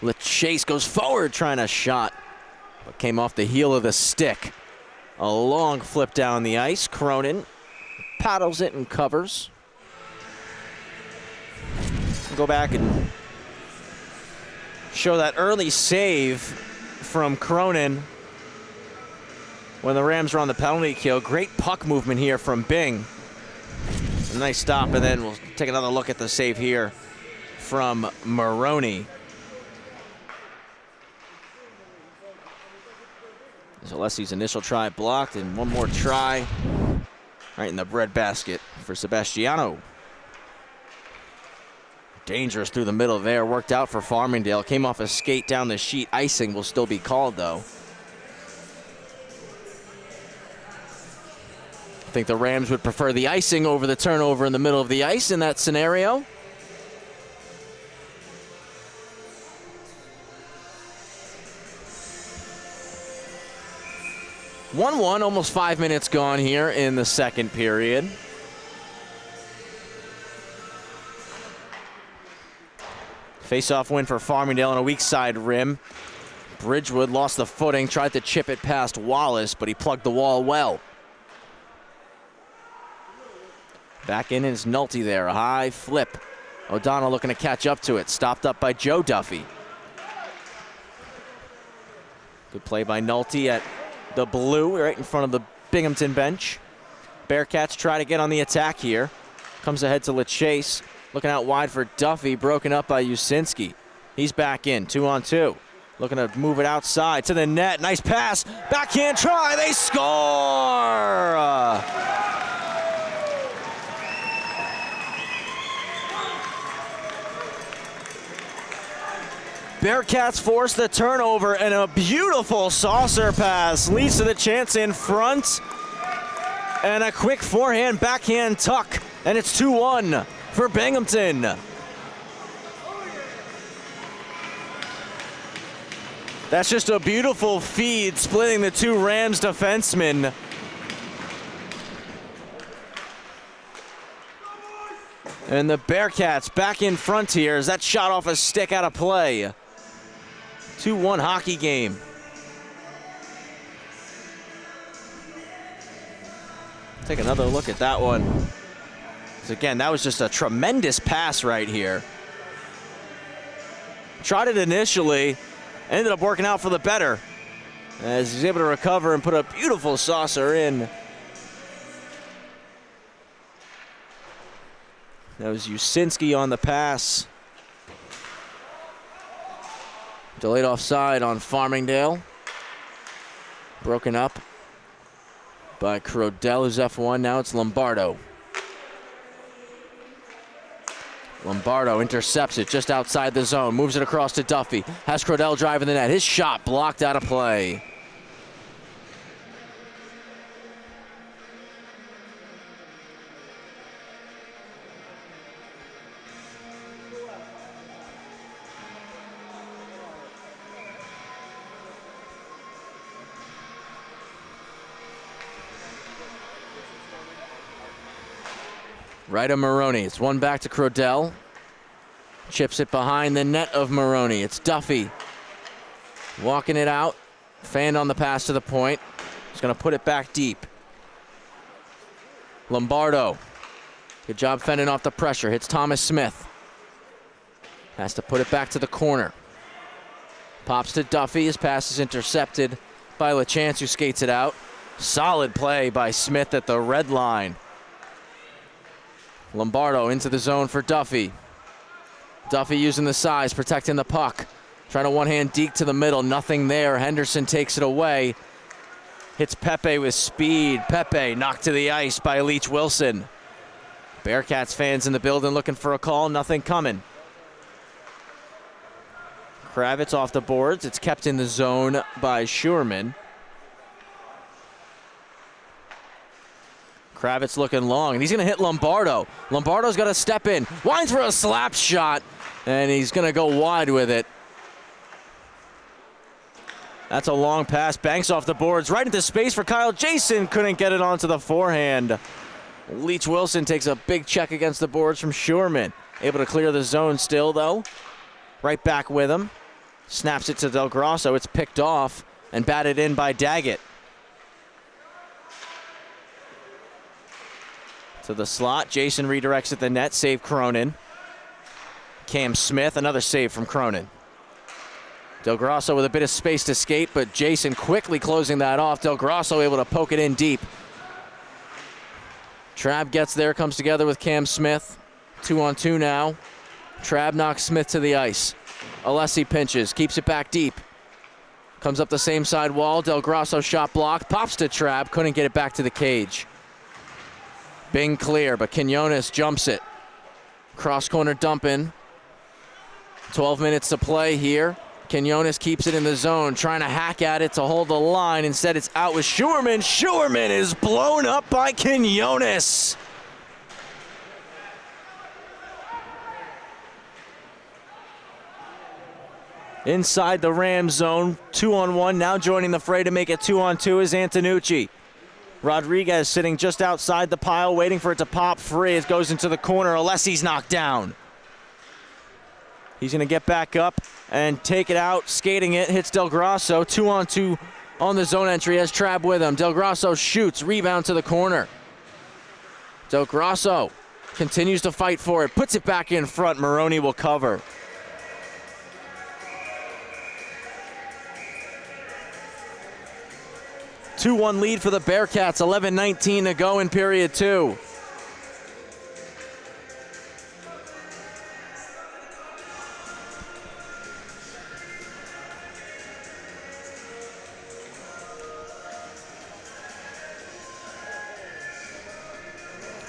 LeChase goes forward trying a shot, but came off the heel of the stick. A long flip down the ice. Cronin paddles it and covers. We'll go back and show that early save from Cronin when the Rams were on the penalty kill. Great puck movement here from Bing. A nice stop, and then we'll take another look at the save here from Maroney. So Alessi's initial try blocked, and one more try right in the breadbasket for Sebastiano. Dangerous through the middle there, worked out for Farmingdale. Came off a skate down the sheet. Icing will still be called, though. I think the Rams would prefer the icing over the turnover in the middle of the ice in that scenario. (1-1), almost 5 minutes gone here in the second period. Face-off win for Farmingdale on a weak side rim. Bridgewood lost the footing, tried to chip it past Wallace, but he plugged the wall well. Back in is Nolte there, a high flip. O'Donnell looking to catch up to it, stopped up by Joe Duffy. Good play by Nolte at the blue, right in front of the Binghamton bench. Bearcats try to get on the attack here. Comes ahead to LeChase. Looking out wide for Duffy, broken up by Usinski. He's back in, 2-on-2. Looking to move it outside to the net. Nice pass, backhand try, they score! Bearcats force the turnover, and a beautiful saucer pass leads to the chance in front. And a quick forehand, backhand tuck, and it's 2-1 for Binghamton. That's just a beautiful feed, splitting the two Rams defensemen. And the Bearcats back in front here as that shot off a stick out of play. 2-1 hockey game. Take another look at that one. 'Cause again, that was just a tremendous pass right here. Tried it initially, ended up working out for the better, as he's able to recover and put a beautiful saucer in. That was Usinski on the pass. Delayed offside on Farmingdale. Broken up by Crodell, who's F1. Now it's Lombardo. Lombardo intercepts it just outside the zone. Moves it across to Duffy. Has Crodell driving the net. His shot blocked out of play. Right of Maroney. It's one back to Crodell. Chips it behind the net of Maroney. It's Duffy. Walking it out. Fanned on the pass to the point. He's going to put it back deep. Lombardo. Good job fending off the pressure. Hits Thomas Smith. Has to put it back to the corner. Pops to Duffy. His pass is intercepted by LaChance, who skates it out. Solid play by Smith at the red line. Lombardo into the zone for Duffy. Duffy using the size, protecting the puck. Trying to one-hand deke to the middle, nothing there. Henderson takes it away. Hits Pepe with speed. Pepe knocked to the ice by Leach Wilson. Bearcats fans in the building looking for a call, nothing coming. Kravitz off the boards. It's kept in the zone by Schurman. Kravitz looking long, and he's going to hit Lombardo. Lombardo's got to step in. Winds for a slap shot, and he's going to go wide with it. That's a long pass. Banks off the boards, right into space for Kyle Jason. Couldn't get it onto the forehand. Leach Wilson takes a big check against the boards from Schurman. Able to clear the zone still, though. Right back with him. Snaps it to Del Grosso. It's picked off and batted in by Daggett. To the slot. Jason redirects at the net. Save Cronin. Cam Smith, another save from Cronin. Del Grosso with a bit of space to skate, but Jason quickly closing that off. Del Grosso able to poke it in deep. Trabb gets there, comes together with Cam Smith. 2-on-2 now. Trabb knocks Smith to the ice. Alessi pinches, keeps it back deep. Comes up the same side wall. Del Grosso shot blocked. Pops to Trabb, couldn't get it back to the cage. Bing clear, but Quinones jumps it. Cross corner dumping. 12 minutes to play here. Quinones keeps it in the zone, trying to hack at it to hold the line. Instead, it's out with Schurman. Schurman is blown up by Quinones. Inside the Rams zone, 2-on-1. Now joining the fray to make it 2-on-2 is Antonucci. Rodriguez sitting just outside the pile, waiting for it to pop free. It goes into the corner. Alessi's knocked down. He's going to get back up and take it out, skating it, hits Del Grosso. 2-on-2 on the zone entry, has Trabb with him. Del Grosso shoots, rebound to the corner. Del Grosso continues to fight for it, puts it back in front. Maroney will cover. A 2-1 lead for the Bearcats, 11:19 to go in period two.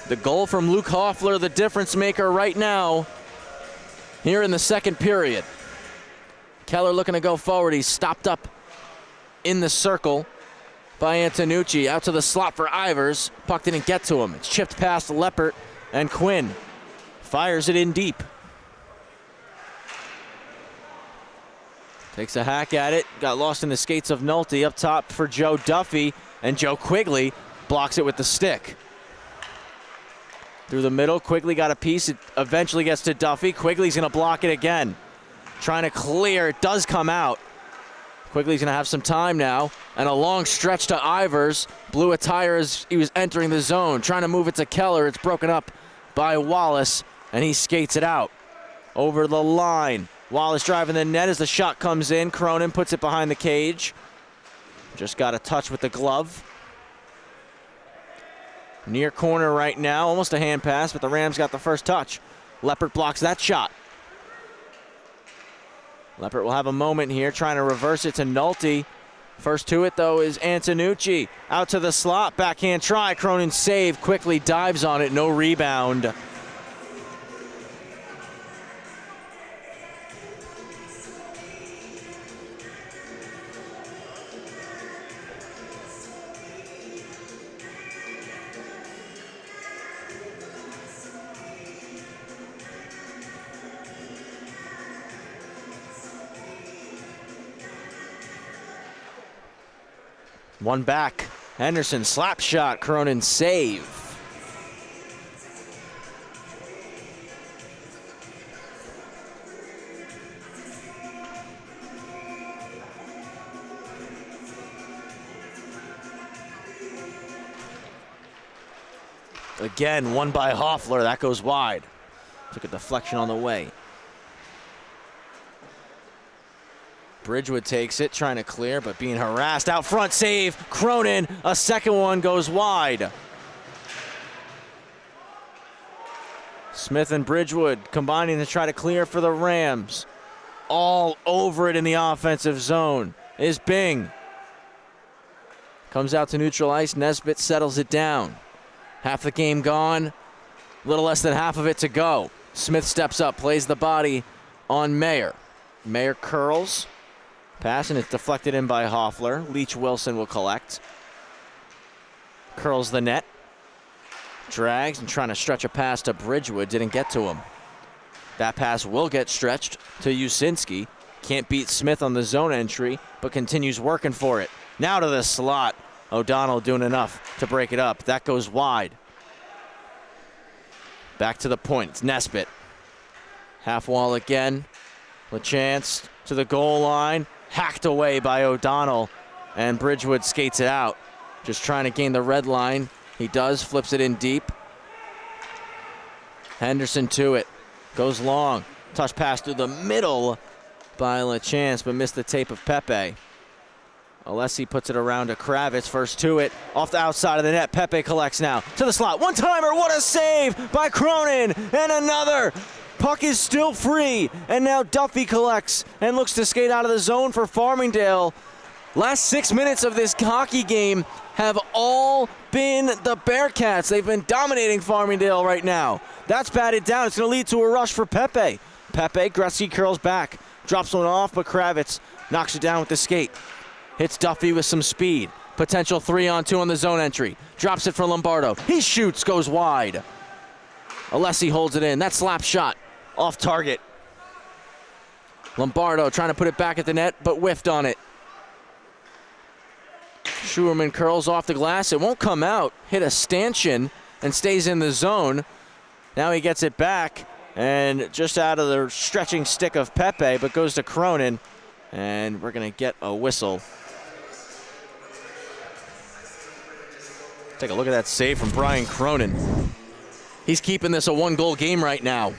The goal from Luke Hoffler, the difference maker right now, here in the second period. Keller looking to go forward. He's stopped up in the circle by Antonucci. Out to the slot for Ivers. Puck didn't get to him. It's chipped past Leppert, and Quinn fires it in deep. Takes a hack at it. Got lost in the skates of Nolte. Up top for Joe Duffy, and Joe Quigley blocks it with the stick. Through the middle, Quigley got a piece. It eventually gets to Duffy. Quigley's going to block it again. Trying to clear. It does come out. Quigley's going to have some time now. And a long stretch to Ivers. Blew a tire as he was entering the zone. Trying to move it to Keller. It's broken up by Wallace, and he skates it out. Over the line. Wallace driving the net as the shot comes in. Cronin puts it behind the cage. Just got a touch with the glove. Near corner right now, almost a hand pass, but the Rams got the first touch. Leppert blocks that shot. Leppert will have a moment here, trying to reverse it to Nolte. First to it, though, is Antonucci. Out to the slot, backhand try. Cronin save, quickly dives on it, no rebound. One back. Henderson slap shot. Cronin save. Again, one by Hoffler. That goes wide. Took a deflection on the way. Bridgewood takes it, trying to clear, but being harassed. Out front, save. Cronin, a second one goes wide. Smith and Bridgewood combining to try to clear for the Rams. All over it in the offensive zone is Bing. Comes out to neutral ice. Nesbitt settles it down. Half the game gone. A little less than half of it to go. Smith steps up, plays the body on Mayer. Mayer curls. Pass, and it's deflected in by Hoffler. Leach Wilson will collect. Curls the net. Drags and trying to stretch a pass to Bridgewood. Didn't get to him. That pass will get stretched to Usinski. Can't beat Smith on the zone entry, but continues working for it. Now to the slot. O'Donnell doing enough to break it up. That goes wide. Back to the point. It's Nesbitt. Half wall again. LaChance to the goal line. Hacked away by O'Donnell. And Bridgewood skates it out. Just trying to gain the red line. He does. Flips it in deep. Henderson to it. Goes long. Touch pass through the middle by LaChance, but missed the tape of Pepe. Alessi puts it around to Kravitz. First to it. Off the outside of the net. Pepe collects now. To the slot. One-timer. What a save by Cronin. And another. Puck is still free. And now Duffy collects and looks to skate out of the zone for Farmingdale. Last 6 minutes of this hockey game have all been the Bearcats. They've been dominating Farmingdale right now. That's batted down. It's going to lead to a rush for Pepe. Pepe, Gretzky curls back. Drops one off, but Kravitz knocks it down with the skate. Hits Duffy with some speed. Potential 3-on-2 on the zone entry. Drops it for Lombardo. He shoots, goes wide. Alessi holds it in. That slap shot off target. Lombardo trying to put it back at the net, but whiffed on it. Schuerman curls off the glass. It won't come out. Hit a stanchion and stays in the zone. Now he gets it back and just out of the stretching stick of Pepe, but goes to Cronin. And we're going to get a whistle. Take a look at that save from Brian Cronin. He's keeping this a one-goal game right now.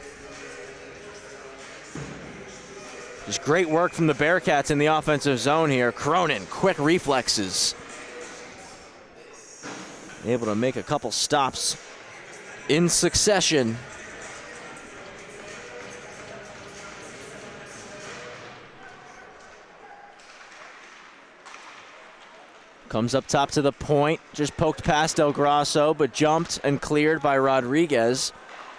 Just great work from the Bearcats in the offensive zone here. Cronin, quick reflexes. Able to make a couple stops in succession. Comes up top to the point. Just poked past Del Grasso, but jumped and cleared by Rodriguez.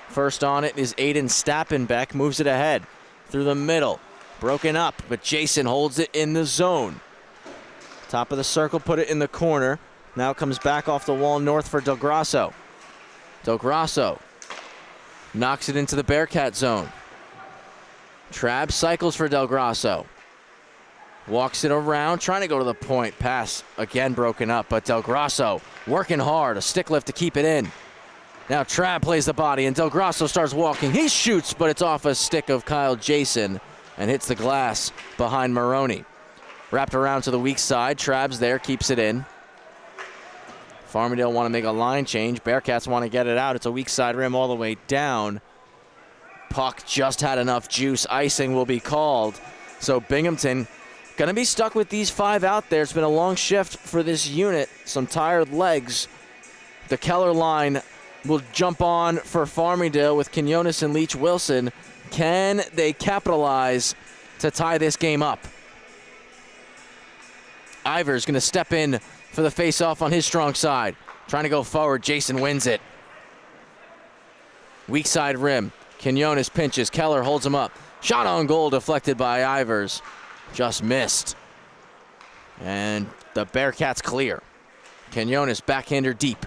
First on it is Aiden Stappenbeck. Moves it ahead through the middle. Broken up, but Jason holds it in the zone. Top of the circle, put it in the corner. Now it comes back off the wall north for Del Grasso. Del Grasso knocks it into the Bearcat zone. Trabb cycles for Del Grasso. Walks it around, trying to go to the point. Pass again broken up, but Del Grasso working hard. A stick lift to keep it in. Now Trabb plays the body, and Del Grasso starts walking. He shoots, but it's off a stick of Kyle Jason and hits the glass behind Maroney. Wrapped around to the weak side. Trabb's there, keeps it in. Farmingdale want to make a line change. Bearcats want to get it out. It's a weak side rim all the way down. Puck just had enough juice. Icing will be called. So Binghamton going to be stuck with these five out there. It's been a long shift for this unit. Some tired legs. The Keller line will jump on for Farmingdale with Quinones and Leach Wilson. Can they capitalize to tie this game up? Ivers going to step in for the face-off on his strong side. Trying to go forward. Jason wins it. Weak side rim. Quinones pinches. Keller holds him up. Shot on goal deflected by Ivers. Just missed. And the Bearcats clear. Quinones backhander deep.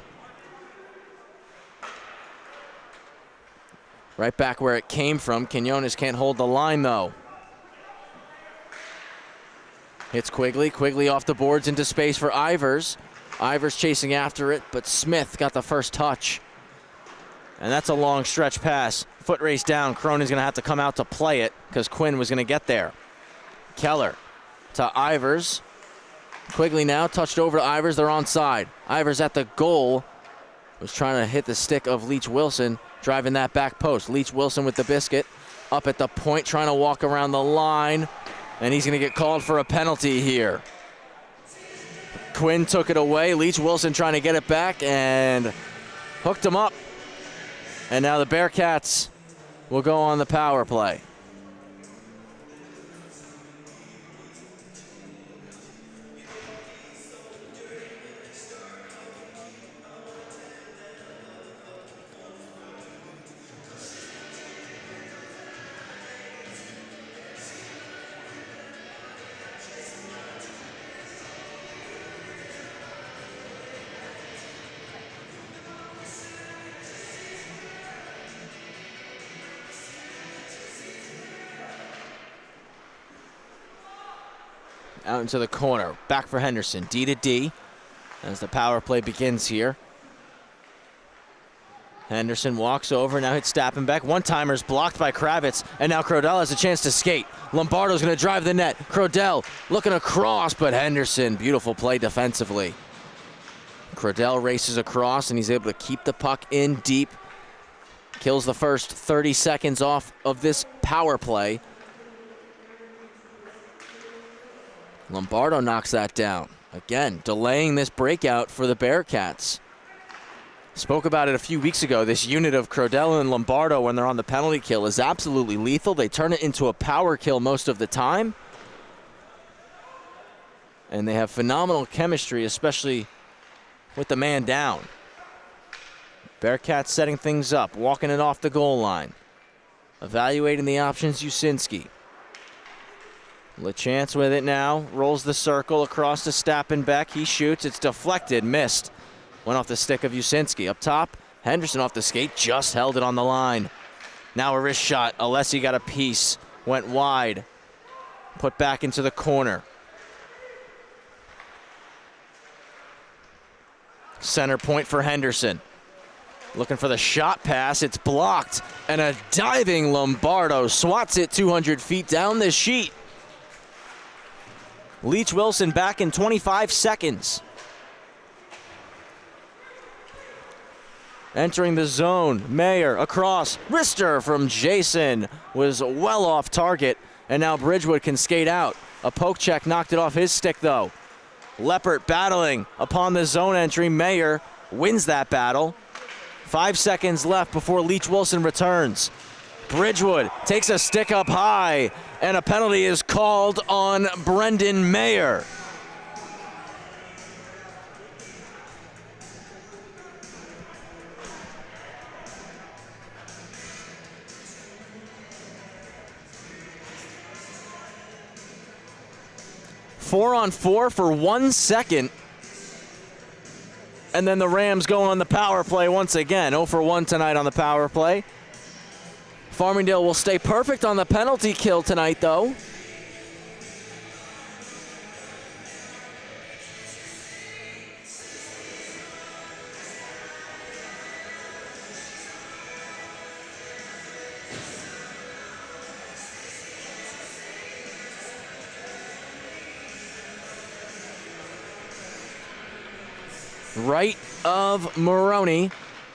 Right back where it came from. Quinones can't hold the line though. Hits Quigley. Quigley off the boards into space for Ivers. Ivers chasing after it, but Smith got the first touch. And that's a long stretch pass. Foot race down. Cronin's going to have to come out to play it because Quinn was going to get there. Keller to Ivers. Quigley now touched over to Ivers. They're onside. Ivers at the goal. Was trying to hit the stick of Leach Wilson. Driving that back post. Leach Wilson with the biscuit. Up at the point, trying to walk around the line. And he's going to get called for a penalty here. Quinn took it away. Leach Wilson trying to get it back and hooked him up. And now the Bearcats will go on the power play. Out into the corner, back for Henderson, D to D, as the power play begins here. Henderson walks over, now hits Stappenbeck. One-timer's blocked by Kravitz, and now Crodell has a chance to skate. Lombardo's gonna drive the net. Crodell looking across, but Henderson, beautiful play defensively. Crodell races across, and he's able to keep the puck in deep. Kills the first 30 seconds off of this power play. Lombardo knocks that down. Again, delaying this breakout for the Bearcats. Spoke about it a few weeks ago. This unit of Crodell and Lombardo, when they're on the penalty kill, is absolutely lethal. They turn it into a power kill most of the time. And they have phenomenal chemistry, especially with the man down. Bearcats setting things up, walking it off the goal line. Evaluating the options, Usinski. LeChance with it now, rolls the circle across to Stappenbeck. He shoots, it's deflected, missed. Went off the stick of Usinski. Up top, Henderson off the skate, just held it on the line. Now a wrist shot, Alessi got a piece, went wide. Put back into the corner. Center point for Henderson. Looking for the shot pass, it's blocked. And a diving Lombardo swats it 200 feet down the sheet. Leach Wilson back in 25 seconds. Entering the zone, Mayer across, wrister from Jason was well off target, and now Bridgewood can skate out. A poke check knocked it off his stick though. Leppert battling upon the zone entry. Mayer wins that battle. 5 seconds left before Leach Wilson returns. Bridgewood takes a stick up high, and a penalty is called on Brendan Mayer. Four on four for 1 second. And then the Rams go on the power play once again. 0 for 1 tonight on the power play. Farmingdale will stay perfect on the penalty kill tonight, though. Right of Maroney,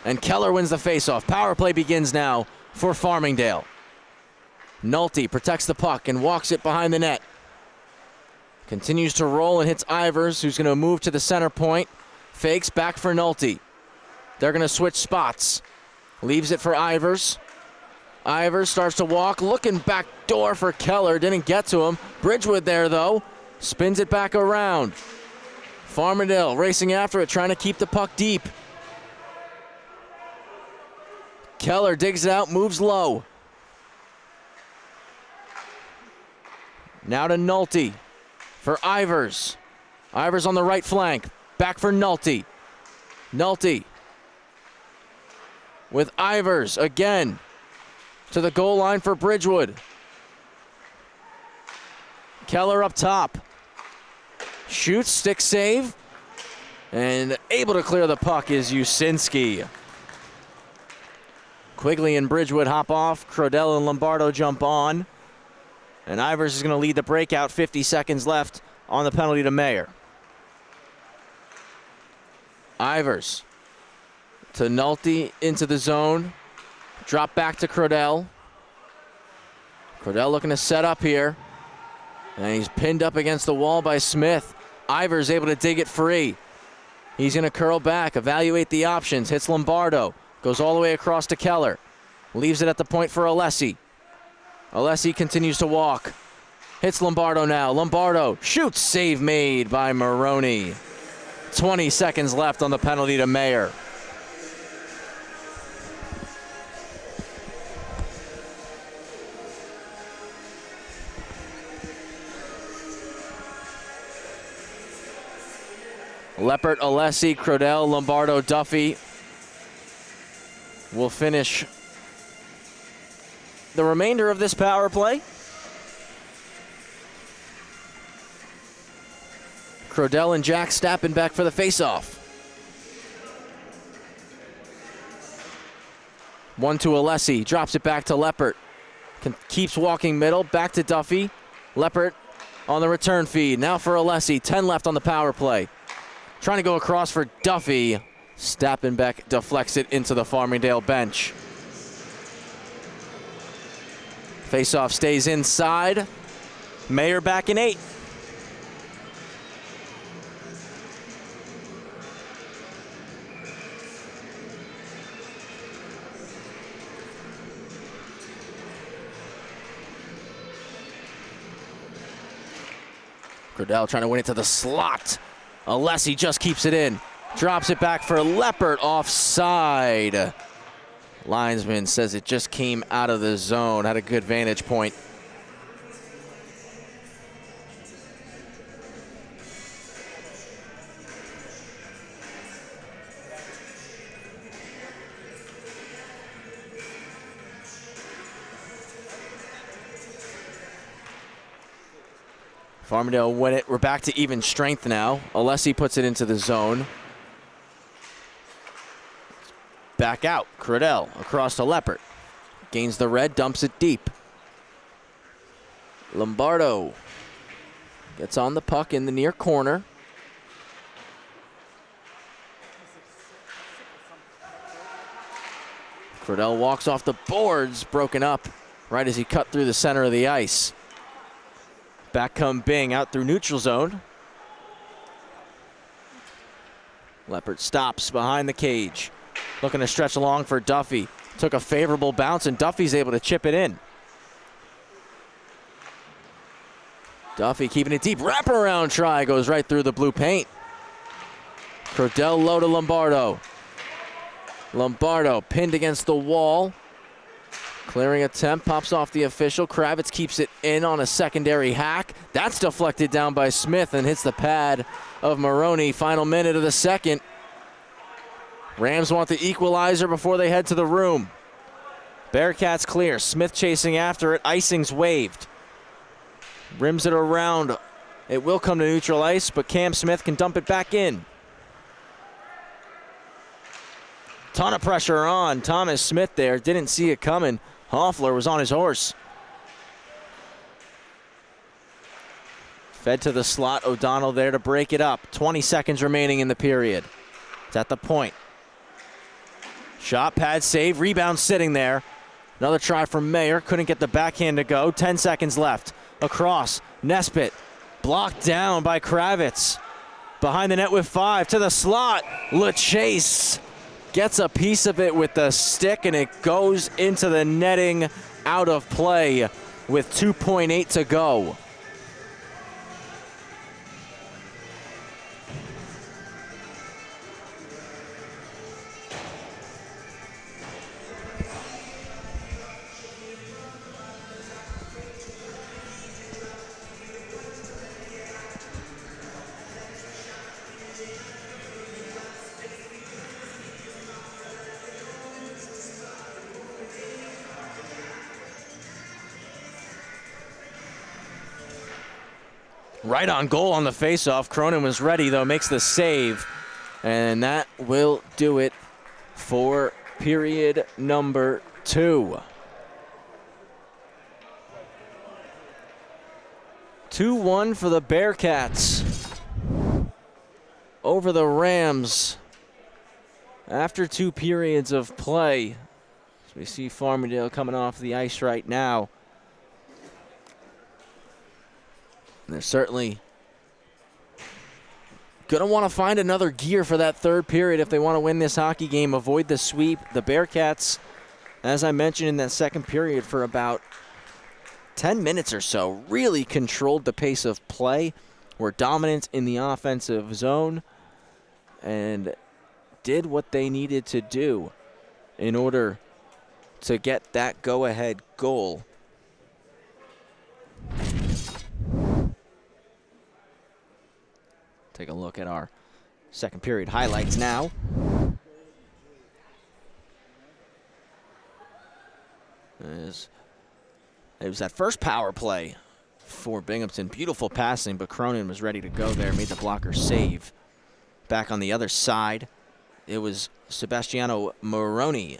and Keller wins the faceoff. Power play begins now for Farmingdale. Nolte protects the puck and walks it behind the net. Continues to roll and hits Ivers, who's going to move to the center point. Fakes back for Nolte. They're going to switch spots. Leaves it for Ivers. Ivers starts to walk, looking back door for Keller. Didn't get to him. Bridgewood there, though. Spins it back around. Farmingdale racing after it, trying to keep the puck deep. Keller digs it out, moves low. Now to Nolte for Ivers. Ivers on the right flank. Back for Nolte. Nolte with Ivers again to the goal line for Bridgewood. Keller up top. Shoots, stick save, and able to clear the puck is Usinski. Quigley and Bridgewood hop off. Crodell and Lombardo jump on. And Ivers is going to lead the breakout. 50 seconds left on the penalty to Mayer. Ivers to Nolte into the zone. Drop back to Crodell. Crodell looking to set up here. And he's pinned up against the wall by Smith. Ivers able to dig it free. He's going to curl back, evaluate the options, hits Lombardo, goes all the way across to Keller. Leaves it at the point for Alessi. Alessi continues to walk. Hits Lombardo now. Lombardo shoots, save made by Maroney. 20 seconds left on the penalty to Mayer. Leppert, Alessi, Crodell, Lombardo, Duffy will finish the remainder of this power play. Crodell and Jack Stappenbeck for the faceoff. 1 to Alessi, drops it back to Leppert. Keeps walking middle, back to Duffy. Leppert on the return feed, now for Alessi, 10 left on the power play. Trying to go across for Duffy. Stappenbeck deflects it into the Farmingdale bench. Faceoff stays inside. Mayer back in 8. Crodell trying to win it to the slot. Alessi just keeps it in. Drops it back for Leppert, offside. Linesman says it just came out of the zone. Had a good vantage point. Farmingdale win it. We're back to even strength now. Alessi puts it into the zone. Back out. Crodell across to Leppert. Gains the red, dumps it deep. Lombardo gets on the puck in the near corner. Crodell walks off the boards, broken up right as he cut through the center of the ice. Back come Bing out through neutral zone. Leppert stops behind the cage. Looking to stretch along for Duffy. Took a favorable bounce and Duffy's able to chip it in. Duffy keeping it deep. Wraparound try goes right through the blue paint. Crodell low to Lombardo. Lombardo pinned against the wall. Clearing attempt, pops off the official. Kravitz keeps it in on a secondary hack. That's deflected down by Smith and hits the pad of Maroney. Final minute of the second. Rams want the equalizer before they head to the room. Bearcats clear. Smith chasing after it. Icing's waved. Rims it around. It will come to neutral ice, but Cam Smith can dump it back in. Ton of pressure on Thomas Smith there. Didn't see it coming. Hoffler was on his horse. Fed to the slot. O'Donnell there to break it up. 20 seconds remaining in the period. It's at the point. Shot, pad, save, rebound sitting there. Another try from Mayer. Couldn't get the backhand to go. 10 seconds left. Across. Nesbitt. Blocked down by Kravitz. Behind the net with 5. To the slot. LaChase gets a piece of it with the stick, and it goes into the netting, out of play with 2.8 to go. Right on goal on the faceoff. Cronin was ready, though, makes the save. And that will do it for period number 2. 2-1 for the Bearcats over the Rams after 2 periods of play. So we see Farmingdale coming off the ice right now. They're certainly going to want to find another gear for that third period if they want to win this hockey game, avoid the sweep. The Bearcats, as I mentioned in that second period, for about 10 minutes or so, really controlled the pace of play, were dominant in the offensive zone, and did what they needed to do in order to get that go-ahead goal. Take a look at our second period highlights now. It was that first power play for Binghamton. Beautiful passing, but Cronin was ready to go there, made the blocker save. Back on the other side, it was Sebastiano Moroni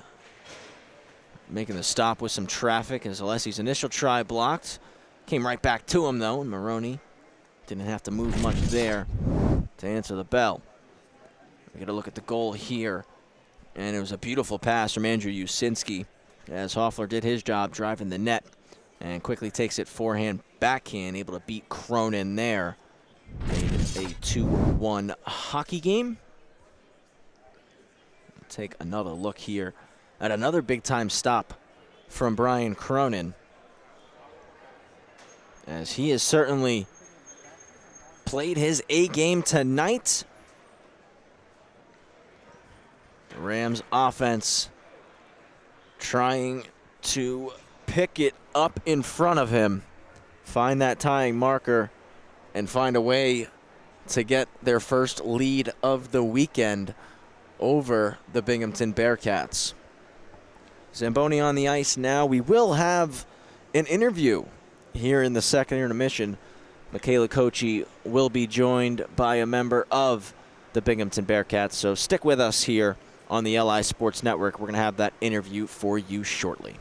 making the stop with some traffic as Alessi's initial try blocked. Came right back to him, though, and Moroni didn't have to move much there to answer the bell. We get a look at the goal here, and it was a beautiful pass from Andrew Usinski as Hoffler did his job driving the net and quickly takes it forehand, backhand, able to beat Cronin there. Made it a 2-1 hockey game. Take another look here at another big-time stop from Brian Cronin, as he has certainly played his A game tonight. The Rams offense trying to pick it up in front of him, find that tying marker, and find a way to get their first lead of the weekend over the Binghamton Bearcats. Zamboni on the ice now. We will have an interview here in the second intermission. Michaela Kochi will be joined by a member of the Binghamton Bearcats, so stick with us here on the LI Sports Network. We're going to have that interview for you shortly.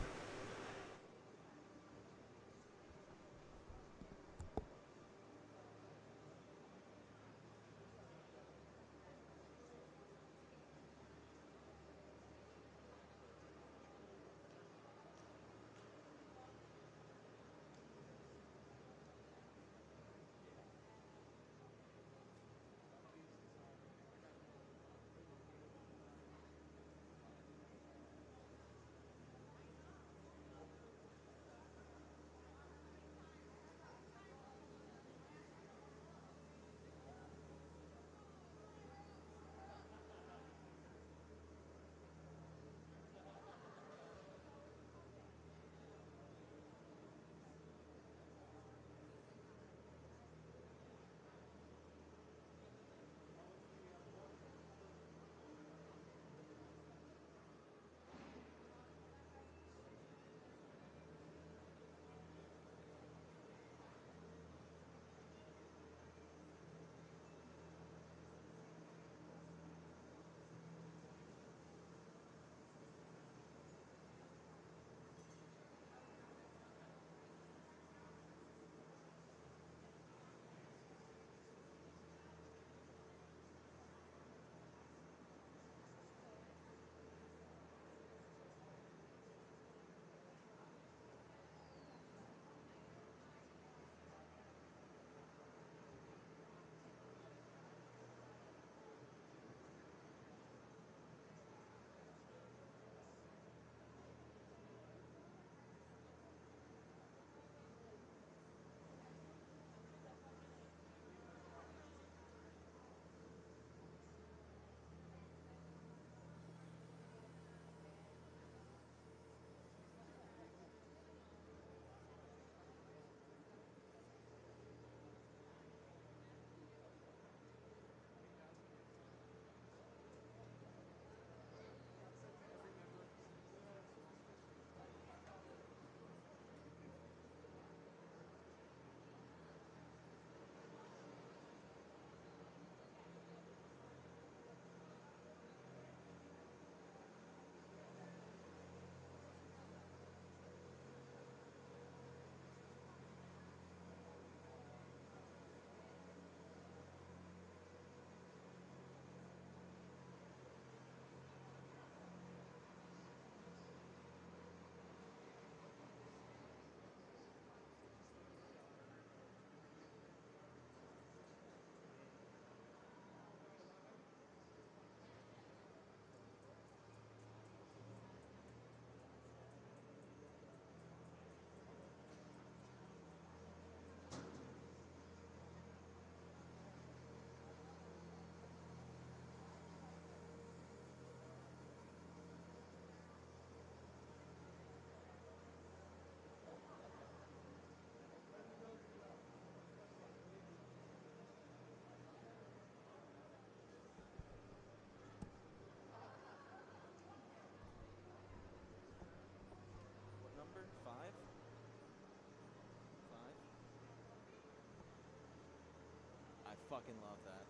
fucking love that.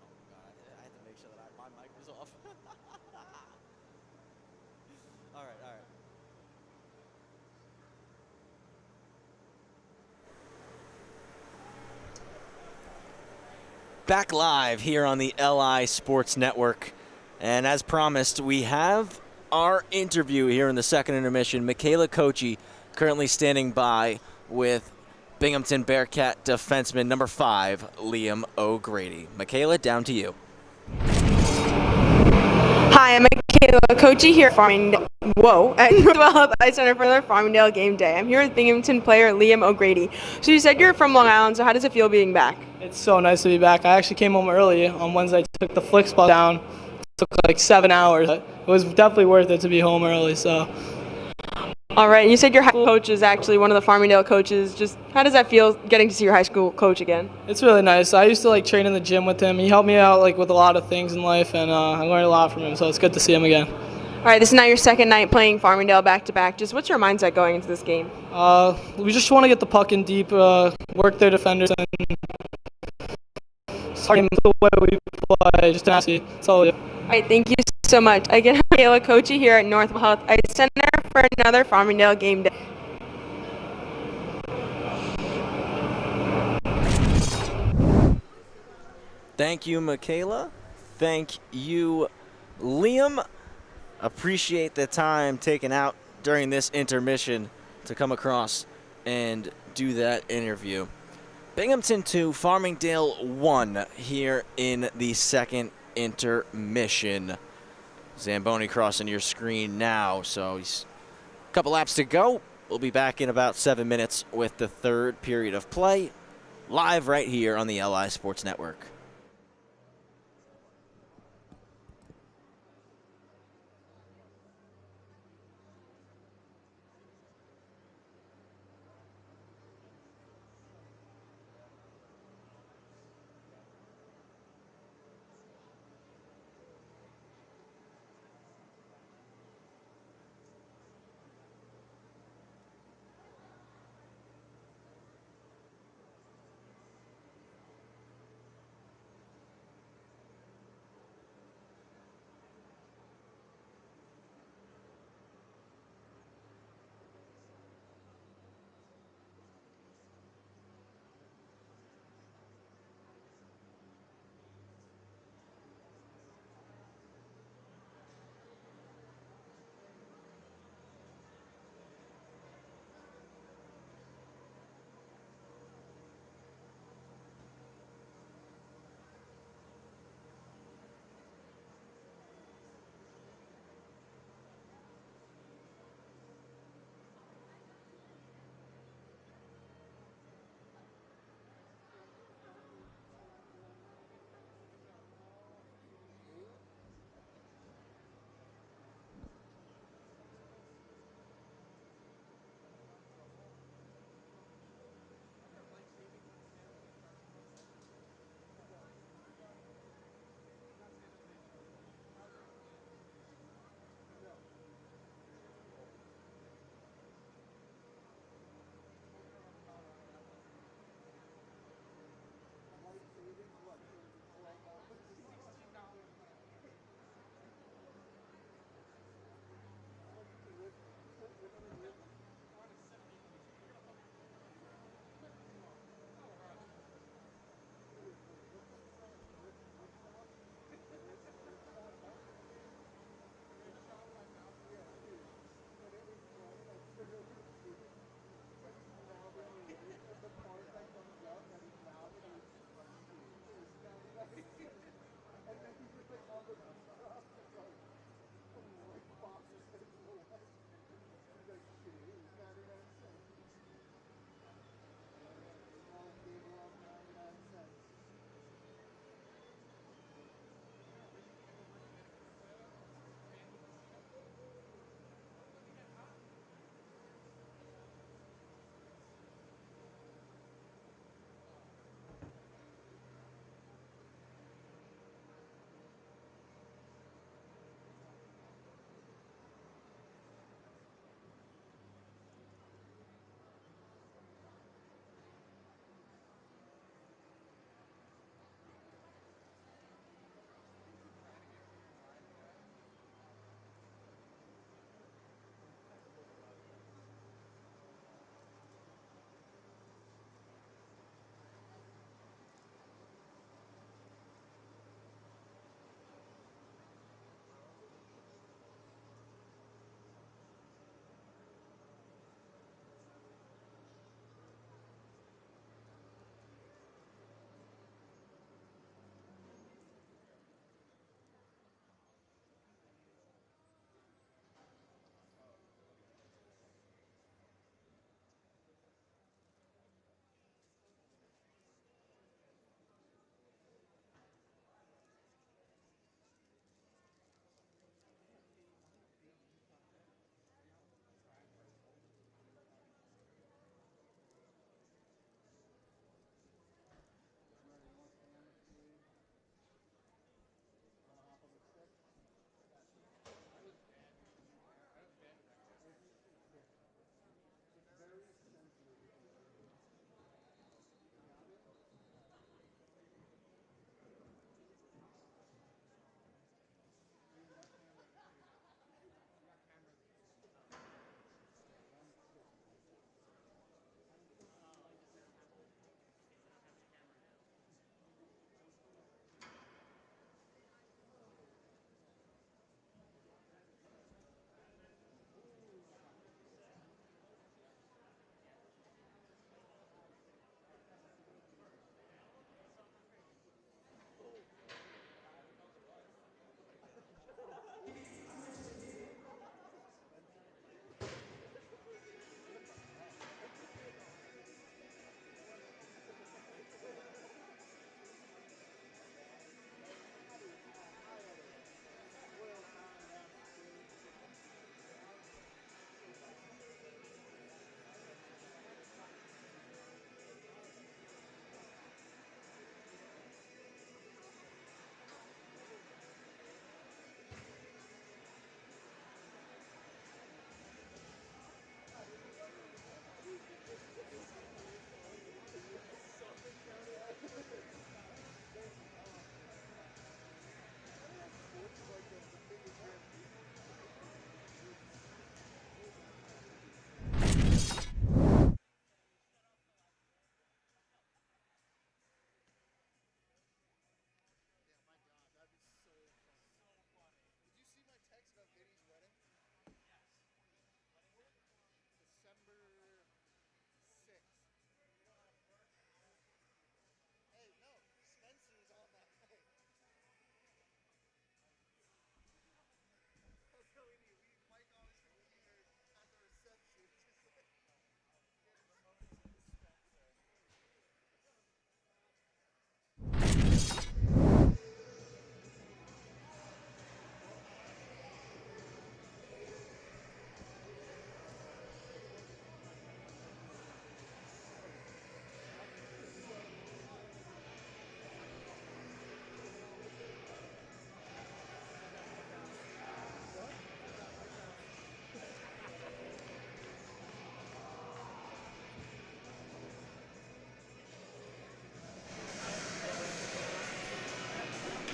Oh my god, I had to make sure that my mic was off. All right, all right. Back live here on the LI Sports Network. And as promised, we have our interview here in the second intermission. Michaela Kochi currently standing by with Binghamton Bearcat defenseman number 5, Liam O'Grady. Michaela, down to you. Hi, I'm Michaela Kochi here at Farmingdale. At Northwell Health Ice Center for another Farmingdale game day. I'm here with Binghamton player Liam O'Grady. So you said you're from Long Island, so how does it feel being back? It's so nice to be back. I actually came home early on Wednesday. Took the Flix bus down. It took like 7 hours. It was definitely worth it to be home early. So. All right, and you said your high school coach is actually one of the Farmingdale coaches. Just how does that feel getting to see your high school coach again? It's really nice. I used to like train in the gym with him. He helped me out like with a lot of things in life, and I learned a lot from him. So it's good to see him again. All right, this is now your second night playing Farmingdale back-to-back. Just what's your mindset going into this game? We just want to get the puck in deep, work their defenders, and start the way we play. Just nasty. That's all we do. All right, thank you so much. Again, Michaela Kochi here at Northwell Health Ice Center for another Farmingdale game day. Thank you, Michaela. Thank you, Liam. Appreciate the time taken out during this intermission to come across and do that interview. Binghamton 2, Farmingdale 1 here in the second intermission. Zamboni crossing your screen now, so he's a couple laps to go. We'll be back in about 7 minutes with the third period of play, live right here on the LI Sports Network.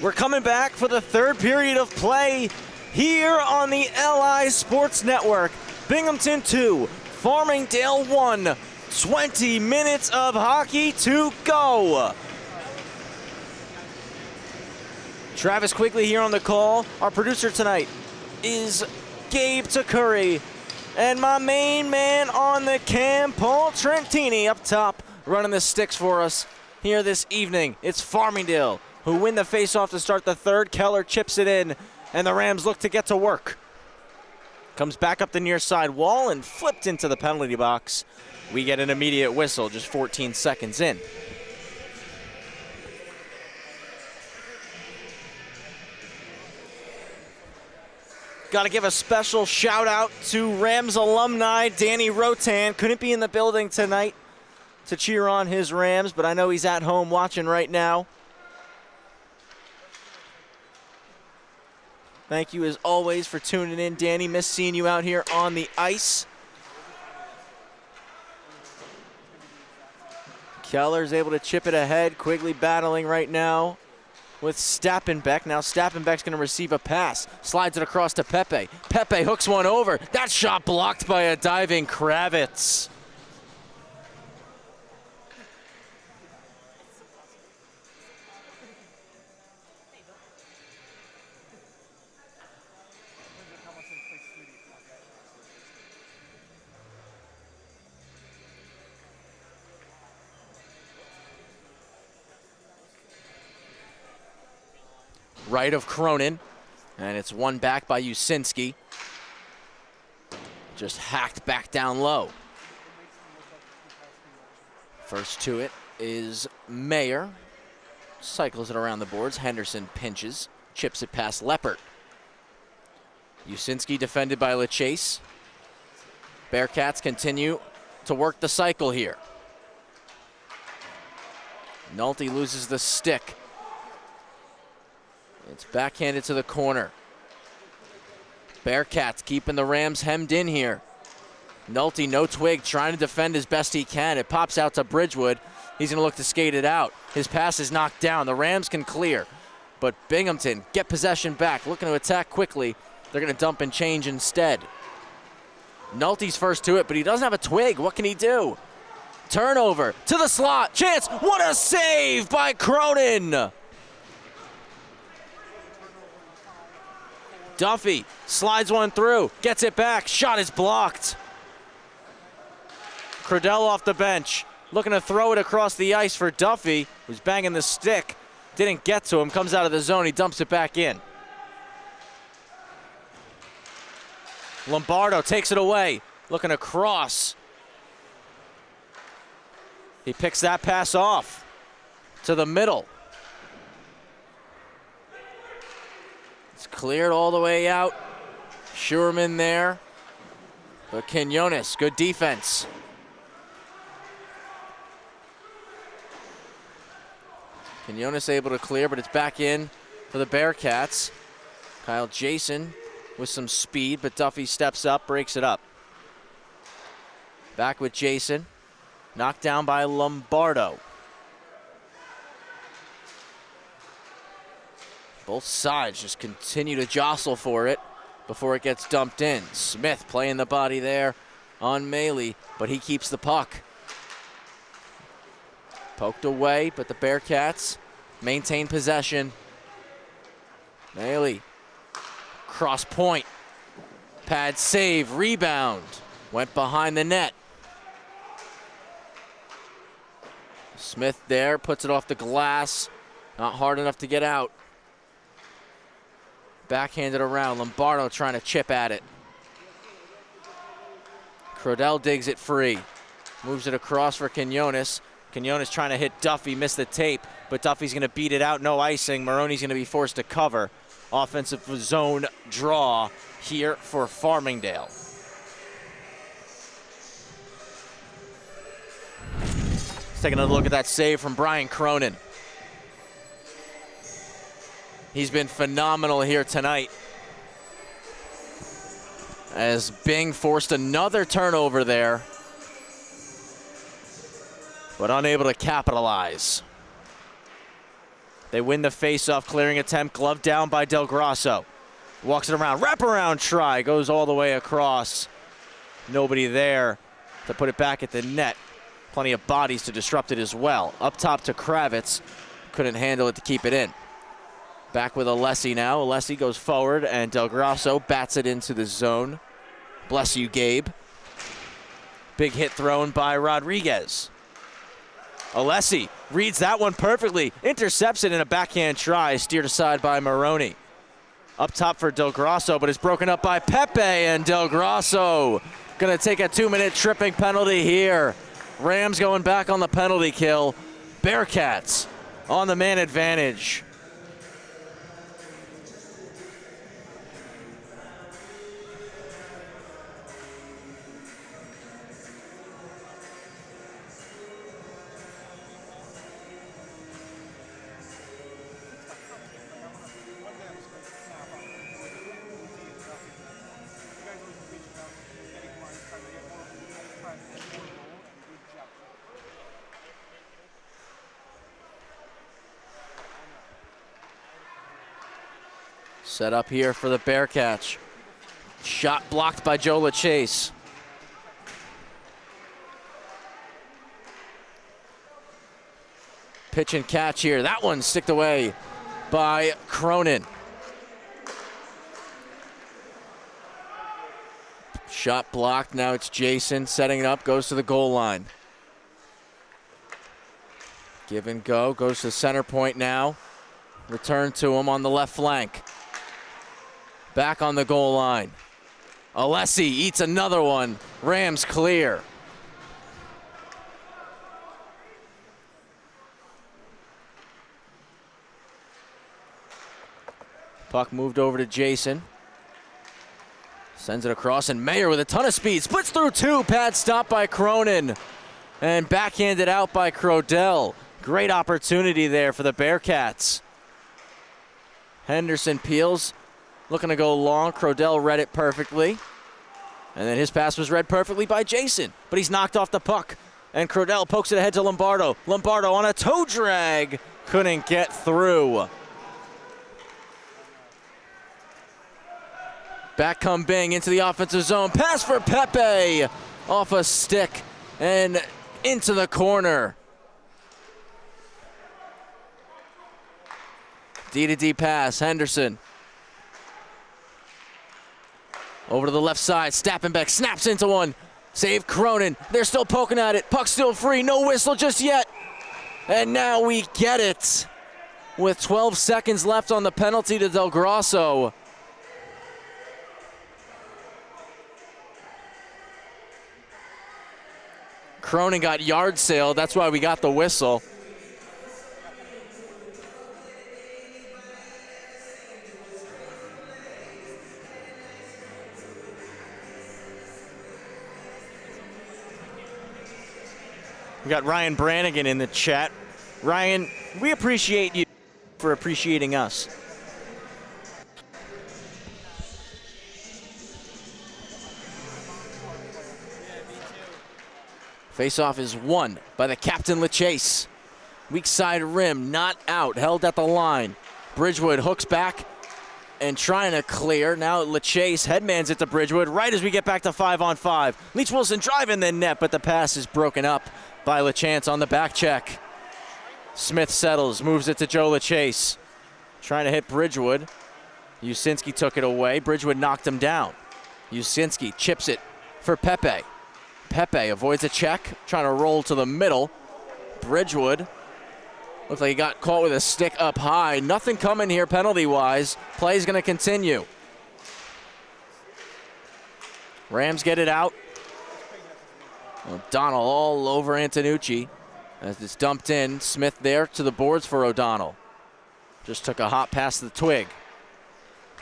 We're coming back for the third period of play here on the LI Sports Network. Binghamton 2, Farmingdale 1. 20 minutes of hockey to go. Travis Quigley here on the call. Our producer tonight is Gabe Takuri. And my main man on the cam, Paul Trentini, up top, running the sticks for us here this evening. It's Farmingdale who win the faceoff to start the third. Keller chips it in, and the Rams look to get to work. Comes back up the near side wall and flipped into the penalty box. We get an immediate whistle just 14 seconds in. Got to give a special shout out to Rams alumni Danny Rotan. Couldn't be in the building tonight to cheer on his Rams, but I know he's at home watching right now. Thank you as always for tuning in, Danny. Miss seeing you out here on the ice. Keller's able to chip it ahead. Quigley battling right now with Stappenbeck. Now Stappenbeck's going to receive a pass. Slides it across to Pepe. Pepe hooks one over. That shot blocked by a diving Kravitz. Right of Cronin, and it's won back by Usinski. Just hacked back down low. First to it is Mayer. Cycles it around the boards. Henderson pinches, chips it past Leppert. Usinski defended by LaChase. Bearcats continue to work the cycle here. Nolte loses the stick. It's backhanded to the corner. Bearcats keeping the Rams hemmed in here. Nolte, no twig, trying to defend as best he can. It pops out to Bridgewood. He's going to look to skate it out. His pass is knocked down. The Rams can clear. But Binghamton get possession back, looking to attack quickly. They're going to dump and change instead. Nolte's first to it, but he doesn't have a twig. What can he do? Turnover to the slot. Chance. What a save by Cronin. Duffy slides one through, gets it back, shot is blocked. Cradell off the bench, looking to throw it across the ice for Duffy, who's banging the stick. Didn't get to him, comes out of the zone, he dumps it back in. Lombardo takes it away, looking to cross. He picks that pass off to the middle. Cleared all the way out. Schuerman there. But Quinones, good defense. Quinones able to clear, but it's back in for the Bearcats. Kyle Jason with some speed, but Duffy steps up, breaks it up. Back with Jason. Knocked down by Lombardo. Both sides just continue to jostle for it before it gets dumped in. Smith playing the body there on Maley, but he keeps the puck. Poked away, but the Bearcats maintain possession. Maley, cross point. Pad save, rebound. Went behind the net. Smith there, puts it off the glass. Not hard enough to get out. Backhanded around, Lombardo trying to chip at it. Crodell digs it free. Moves it across for Quinones. Quinones trying to hit Duffy, missed the tape, but Duffy's gonna beat it out, no icing. Maroney's gonna be forced to cover. Offensive zone draw here for Farmingdale. Let's take another look at that save from Brian Cronin. He's been phenomenal here tonight, as Bing forced another turnover there, but unable to capitalize. They win the face-off, clearing attempt, glove down by Del Grosso. Walks it around, wraparound try, goes all the way across. Nobody there to put it back at the net. Plenty of bodies to disrupt it as well. Up top to Kravitz, couldn't handle it to keep it in. Back with Alessi now. Alessi goes forward, and Del Grosso bats it into the zone. Bless you, Gabe. Big hit thrown by Rodriguez. Alessi reads that one perfectly, intercepts it in a backhand try, steered aside by Maroney. Up top for Del Grosso, but it's broken up by Pepe, and Del Grosso gonna take a 2-minute tripping penalty here. Rams going back on the penalty kill. Bearcats on the man advantage. Set up here for the Bearcats. Shot blocked by Joe LaChase. Pitch and catch here. That one sticked away by Cronin. Shot blocked. Now it's Jason setting it up. Goes to the goal line. Give and go. Goes to center point now. Return to him on the left flank. Back on the goal line. Alessi eats another one. Rams clear. Puck moved over to Jason. Sends it across, and Mayer with a ton of speed. Splits through two. Pad stop by Cronin. And backhanded out by Crodell. Great opportunity there for the Bearcats. Henderson peels. Looking to go long. Crodell read it perfectly. And then his pass was read perfectly by Jason. But he's knocked off the puck. And Crodell pokes it ahead to Lombardo. Lombardo on a toe drag. Couldn't get through. Back come Bing into the offensive zone. Pass for Pepe. Off a stick and into the corner. D-to-D pass. Henderson. Over to the left side, Stappenbeck snaps into one. Save Cronin, they're still poking at it. Puck still free, no whistle just yet. And now we get it. With 12 seconds left on the penalty to Del Grosso. Cronin got yard sailed, that's why we got the whistle. We got Ryan Brannigan in the chat. Ryan, we appreciate you for appreciating us. Faceoff is won by the captain LaChase. Weak side rim, not out, held at the line. Bridgewood hooks back and trying to clear. Now LaChase headmans it to Bridgewood right as we get back to 5-on-5. Leach Wilson driving the net, but the pass is broken up by LaChance on the back check. Smith settles, moves it to Joe LaChase. Trying to hit Bridgewood. Usinski took it away. Bridgewood knocked him down. Usinski chips it for Pepe. Pepe avoids a check, trying to roll to the middle. Bridgewood looks like he got caught with a stick up high. Nothing coming here penalty-wise. Play's gonna continue. Rams get it out. O'Donnell all over Antonucci as it's dumped in. Smith there to the boards for O'Donnell. Just took a hop past the twig.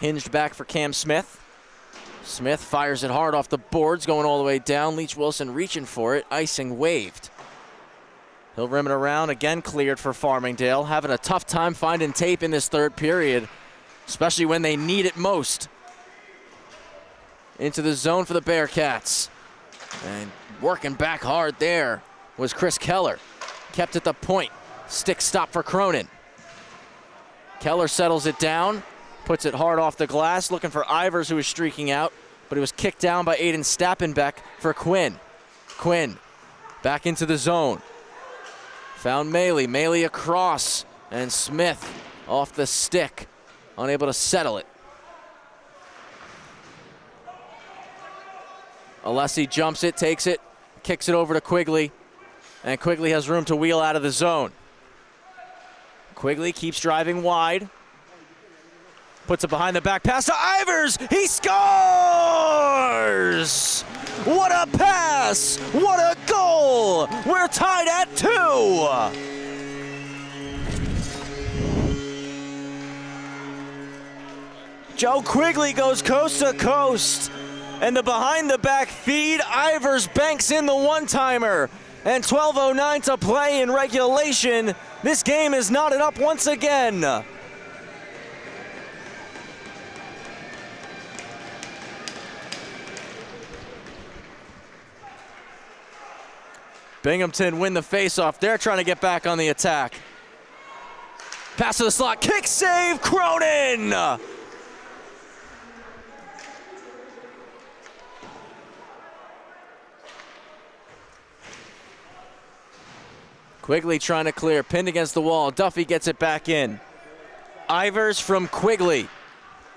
Hinged back for Cam Smith. Smith fires it hard off the boards, going all the way down. Leach Wilson reaching for it. Icing waved. He'll rim it around. Again cleared for Farmingdale. Having a tough time finding tape in this third period, especially when they need it most. Into the zone for the Bearcats. And working back hard there was Chris Keller. Kept at the point. Stick stop for Cronin. Keller settles it down, puts it hard off the glass, looking for Ivers, who was streaking out, but it was kicked down by Aiden Stappenbeck for Quinn. Quinn back into the zone. Found Maley. Maley across, and Smith off the stick, unable to settle it. Alessi jumps it, takes it, kicks it over to Quigley, and Quigley has room to wheel out of the zone. Quigley keeps driving wide. Puts it behind the back pass to Ivers. He scores! What a pass! What a goal! We're tied at 2. Joe Quigley goes coast to coast. And the behind the back feed, Ivers banks in the one-timer. And 12:09 to play in regulation. This game is knotted up once again. Binghamton win the faceoff. They're trying to get back on the attack. Pass to the slot, kick save, Cronin! Quigley trying to clear, pinned against the wall. Duffy gets it back in. Ivers from Quigley.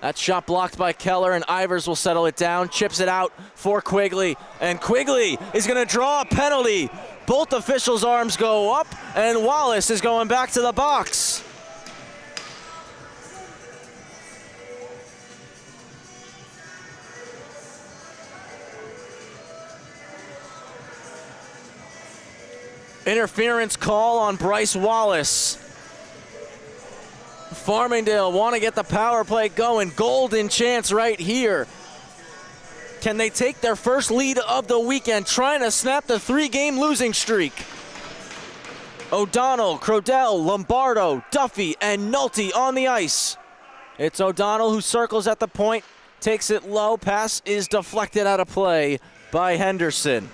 That shot blocked by Keller, and Ivers will settle it down, chips it out for Quigley, and Quigley is going to draw a penalty. Both officials' arms go up, and Wallace is going back to the box. Interference call on Bryce Wallace. Farmingdale want to get the power play going. Golden chance right here. Can they take their first lead of the weekend, trying to snap the 3-game losing streak? O'Donnell, Crodell, Lombardo, Duffy, and Nolte on the ice. It's O'Donnell who circles at the point, takes it low. Pass is deflected out of play by Henderson.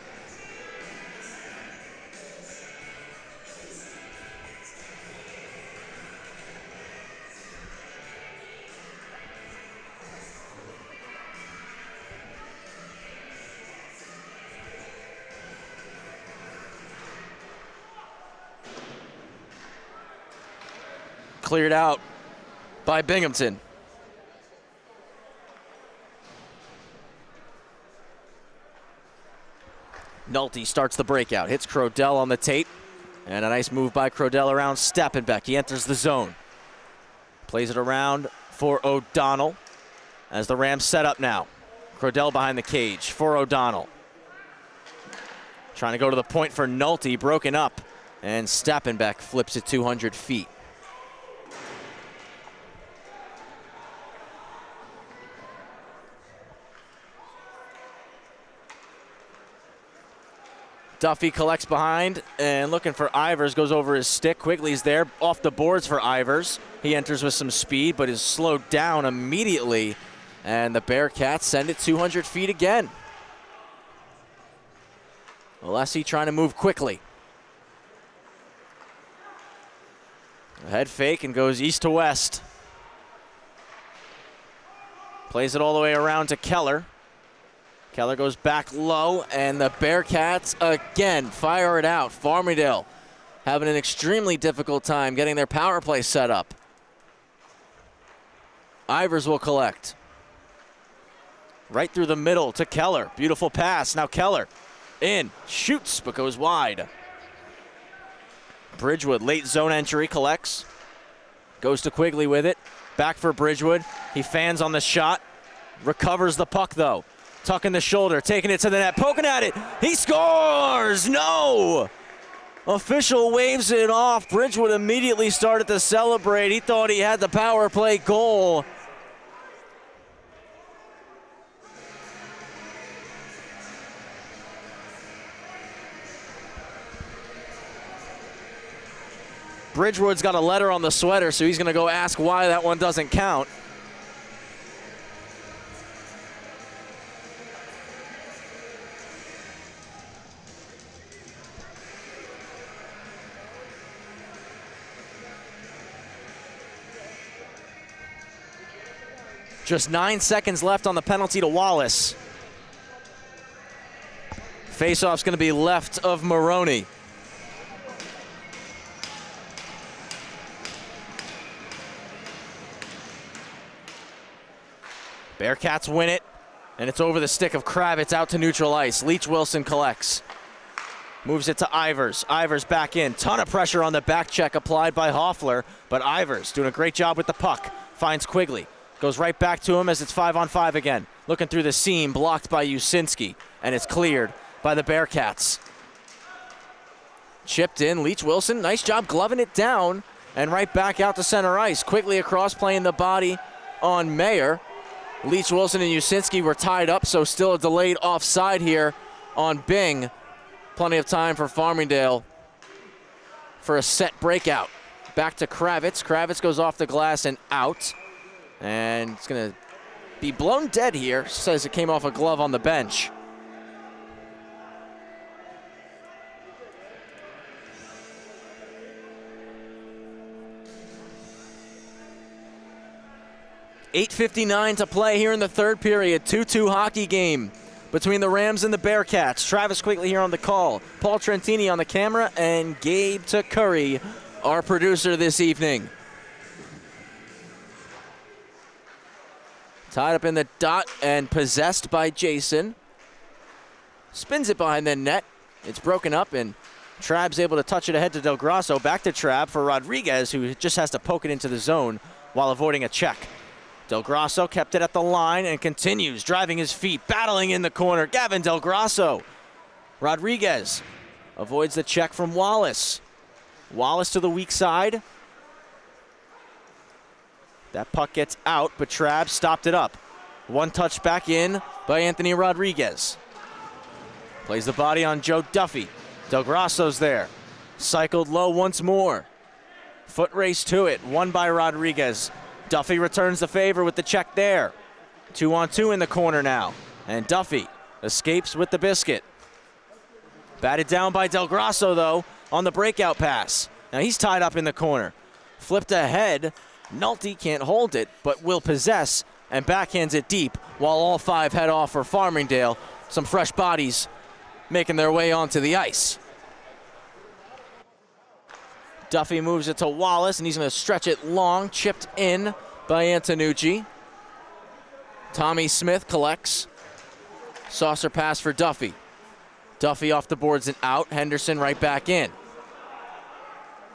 Cleared out by Binghamton. Nolte starts the breakout, hits Crodell on the tape, and a nice move by Crodell around Stappenbeck. He enters the zone. Plays it around for O'Donnell as the Rams set up now. Crodell behind the cage for O'Donnell. Trying to go to the point for Nolte, broken up, and Stappenbeck flips it 200 feet. Duffy collects behind and looking for Ivers, goes over his stick. Quigley's there, off the boards for Ivers. He enters with some speed, but is slowed down immediately. And the Bearcats send it 200 feet again. Alessi trying to move quickly. A head fake and goes east to west. Plays it all the way around to Keller. Keller goes back low, and the Bearcats again fire it out. Farmingdale having an extremely difficult time getting their power play set up. Ivers will collect. Right through the middle to Keller. Beautiful pass. Now Keller in, shoots, but goes wide. Bridgewood, late zone entry, collects. Goes to Quigley with it. Back for Bridgewood. He fans on the shot. Recovers the puck, though. Tucking the shoulder, taking it to the net, poking at it. He scores! No! Official waves it off. Bridgewood immediately started to celebrate. He thought he had the power play goal. Bridgewood's got a letter on the sweater, so he's going to go ask why that one doesn't count. Just 9 seconds left on the penalty to Wallace. Face-off's going to be left of Maroney. Bearcats win it, and it's over the stick of Kravitz out to neutral ice. Leach Wilson collects. Moves it to Ivers. Ivers back in. Ton of pressure on the back check applied by Hoffler, but Ivers doing a great job with the puck. Finds Quigley. Goes right back to him as it's 5-on-5 again. Looking through the seam, blocked by Usinski, and it's cleared by the Bearcats. Chipped in, Leach Wilson, nice job gloving it down, and right back out to center ice. Quickly across, playing the body on Mayer. Leach Wilson and Usinski were tied up, so still a delayed offside here on Bing. Plenty of time for Farmingdale for a set breakout. Back to Kravitz. Kravitz goes off the glass and out. And it's going to be blown dead here. Says it came off a glove on the bench. .8:59 to play here in the third period. 2-2 hockey game between the Rams and the Bearcats. Travis Quigley here on the call. Paul Trentini on the camera, and Gabe Curry, our producer this evening. Tied up in the dot and possessed by Jason. Spins it behind the net. It's broken up, and Trab's able to touch it ahead to Del Grasso. Back to Trab for Rodriguez, who just has to poke it into the zone while avoiding a check. Del Grasso kept it at the line and continues driving his feet, battling in the corner. Gavin Del Grasso. Rodriguez avoids the check from Wallace. Wallace to the weak side. That puck gets out, but Trabb stopped it up. One touch back in by Anthony Rodriguez. Plays the body on Joe Duffy. Del Grasso's there. Cycled low once more. Foot race to it, won by Rodriguez. Duffy returns the favor with the check there. 2-on-2 in the corner now. And Duffy escapes with the biscuit. Batted down by Del Grasso, though, on the breakout pass. Now he's tied up in the corner. Flipped ahead. Nolte can't hold it, but will possess and backhands it deep while all five head off for Farmingdale. Some fresh bodies making their way onto the ice. Duffy moves it to Wallace, and he's going to stretch it long, chipped in by Antonucci. Tommy Smith collects. Saucer pass for Duffy. Duffy off the boards and out. Henderson right back in.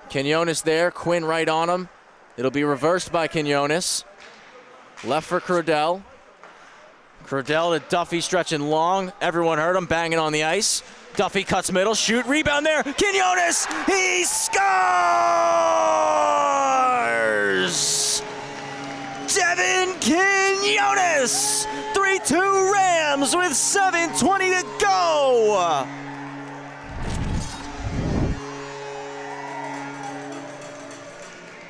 Quinones there, Quinn right on him. It'll be reversed by Quinones. Left for Crodell. Crodell to Duffy stretching long. Everyone heard him banging on the ice. Duffy cuts middle, shoot, rebound there. Quinones, he scores! Devin Quinones, 3-2 Rams with 7:20 to go.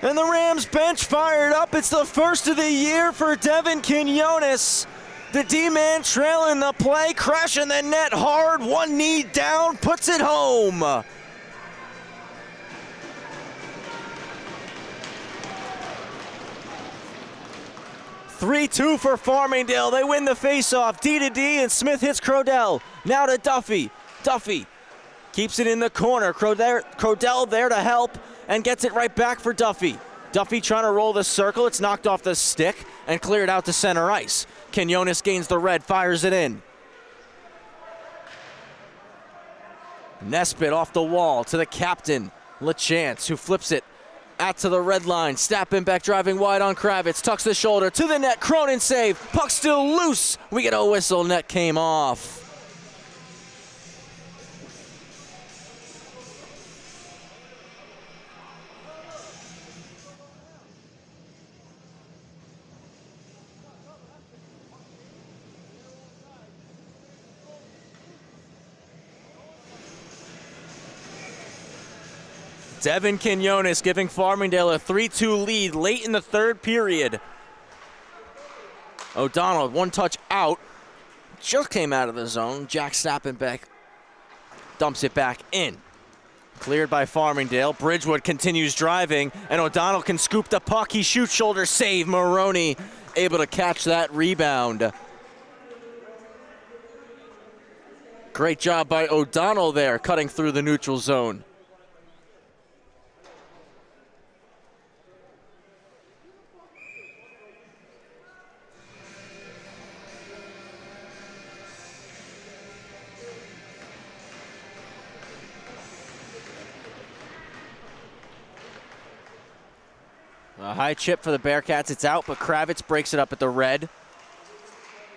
And the Rams bench fired up. It's the first of the year for Devin Quinones. The D-man trailing the play, crashing the net hard, one knee down, puts it home. .3-2 for Farmingdale. They win the faceoff. D to D, and Smith hits Crodell. Now to Duffy. Duffy keeps it in the corner. Crodell there to help and gets it right back for Duffy. Duffy trying to roll the circle. It's knocked off the stick and cleared out to center ice. Quinones gains the red, fires it in. Nesbitt off the wall to the captain, LaChance, who flips it out to the red line. Stappen back driving wide on Kravitz, tucks the shoulder to the net, Cronin save, puck still loose. We get a whistle, net came off. Devin Quinones giving Farmingdale a 3-2 lead late in the third period. O'Donnell, one touch out. Just came out of the zone. Jack Stappenbeck dumps it back in. Cleared by Farmingdale. Bridgewood continues driving, and O'Donnell can scoop the puck. He shoots, shoulder save. Maroney able to catch that rebound. Great job by O'Donnell there, cutting through the neutral zone. A high chip for the Bearcats. It's out, but Kravitz breaks it up at the red.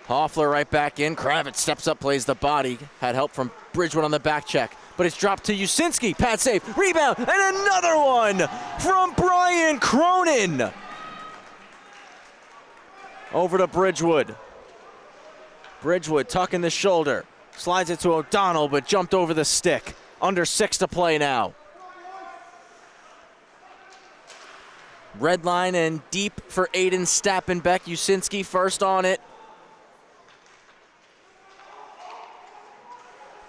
Hoffler right back in. Kravitz steps up, plays the body. Had help from Bridgewood on the back check. But it's dropped to Usinski. Pad save, rebound, and another one from Brian Cronin. Over to Bridgewood. Bridgewood tucking the shoulder. Slides it to O'Donnell, but jumped over the stick. Under 6 to play now. Red line and deep for Aiden Stappenbeck. Usinski first on it.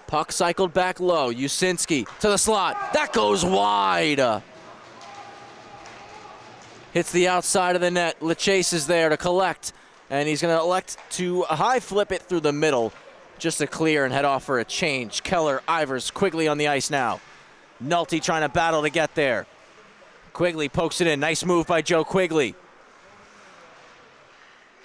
Puck cycled back low. Usinski to the slot. That goes wide. Hits the outside of the net. LeChase is there to collect. And he's going to elect to high flip it through the middle just to clear and head off for a change. Keller, Ivers, Quigley on the ice now. Nolte trying to battle to get there. Quigley pokes it in. Nice move by Joe Quigley.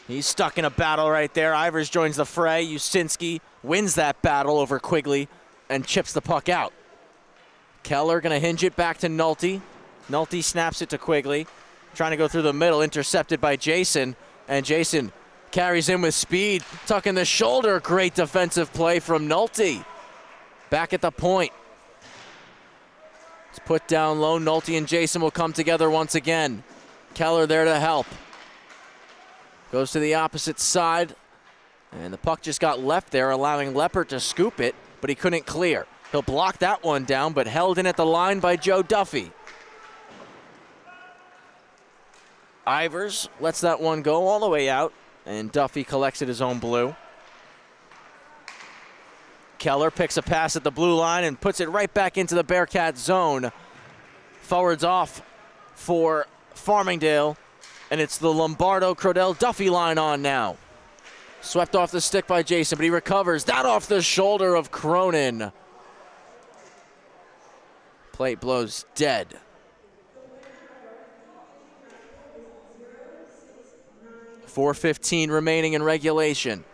He's stuck in a battle right there. Ivers joins the fray. Usinski wins that battle over Quigley and chips the puck out. Keller going to hinge it back to Nolte. Nolte snaps it to Quigley. Trying to go through the middle, intercepted by Jason. And Jason carries in with speed, tucking the shoulder. Great defensive play from Nolte. Back at the point. It's put down low. Nolte and Jason will come together once again. Keller there to help. Goes to the opposite side. And the puck just got left there, allowing Leppert to scoop it, but he couldn't clear. He'll block that one down, but held in at the line by Joe Duffy. Ivers lets that one go all the way out, and Duffy collects it his own blue. Keller picks a pass at the blue line and puts it right back into the Bearcat zone. Forwards off for Farmingdale, and it's the Lombardo-Crodell-Duffy line on now. Swept off the stick by Jason, but he recovers. That off the shoulder of Cronin. Plate blows dead. .4:15 remaining in regulation.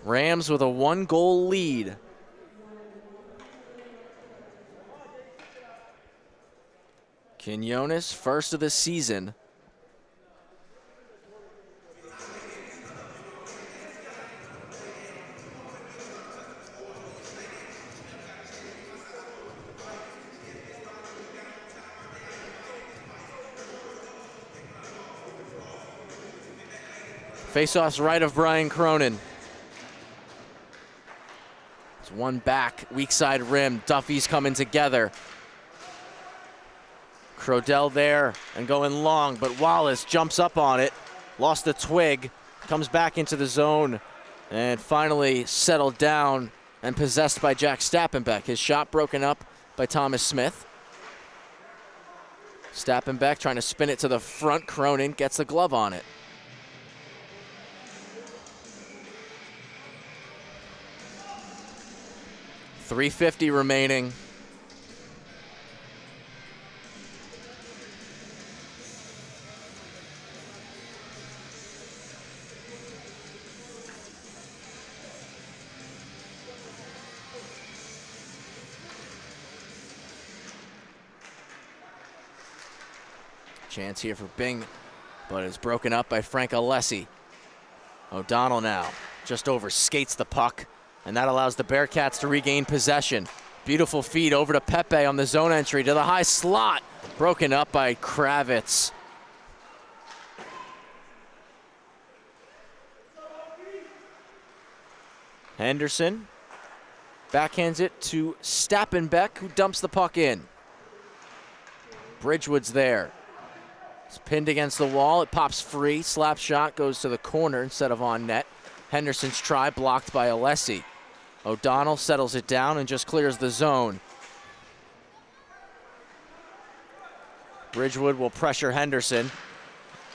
Rams with a 1-goal lead. Quinones, first of the season. Face-offs right of Brian Cronin. It's one back, weak side rim. Duffy's coming together. Crodell there and going long, but Wallace jumps up on it. Lost the twig, comes back into the zone, and finally settled down and possessed by Jack Stappenbeck. His shot broken up by Thomas Smith. Stappenbeck trying to spin it to the front. Cronin gets the glove on it. .350 remaining. Chance here for Bing, but it's broken up by Frank Alessi. O'Donnell now just over skates the puck, and that allows the Bearcats to regain possession. Beautiful feed over to Pepe on the zone entry to the high slot. Broken up by Kravitz. Henderson backhands it to Stappenbeck, who dumps the puck in. Bridgewood's there. It's pinned against the wall. It pops free. Slap shot goes to the corner instead of on net. Henderson's try blocked by Alessi. O'Donnell settles it down and just clears the zone. Bridgewood will pressure Henderson.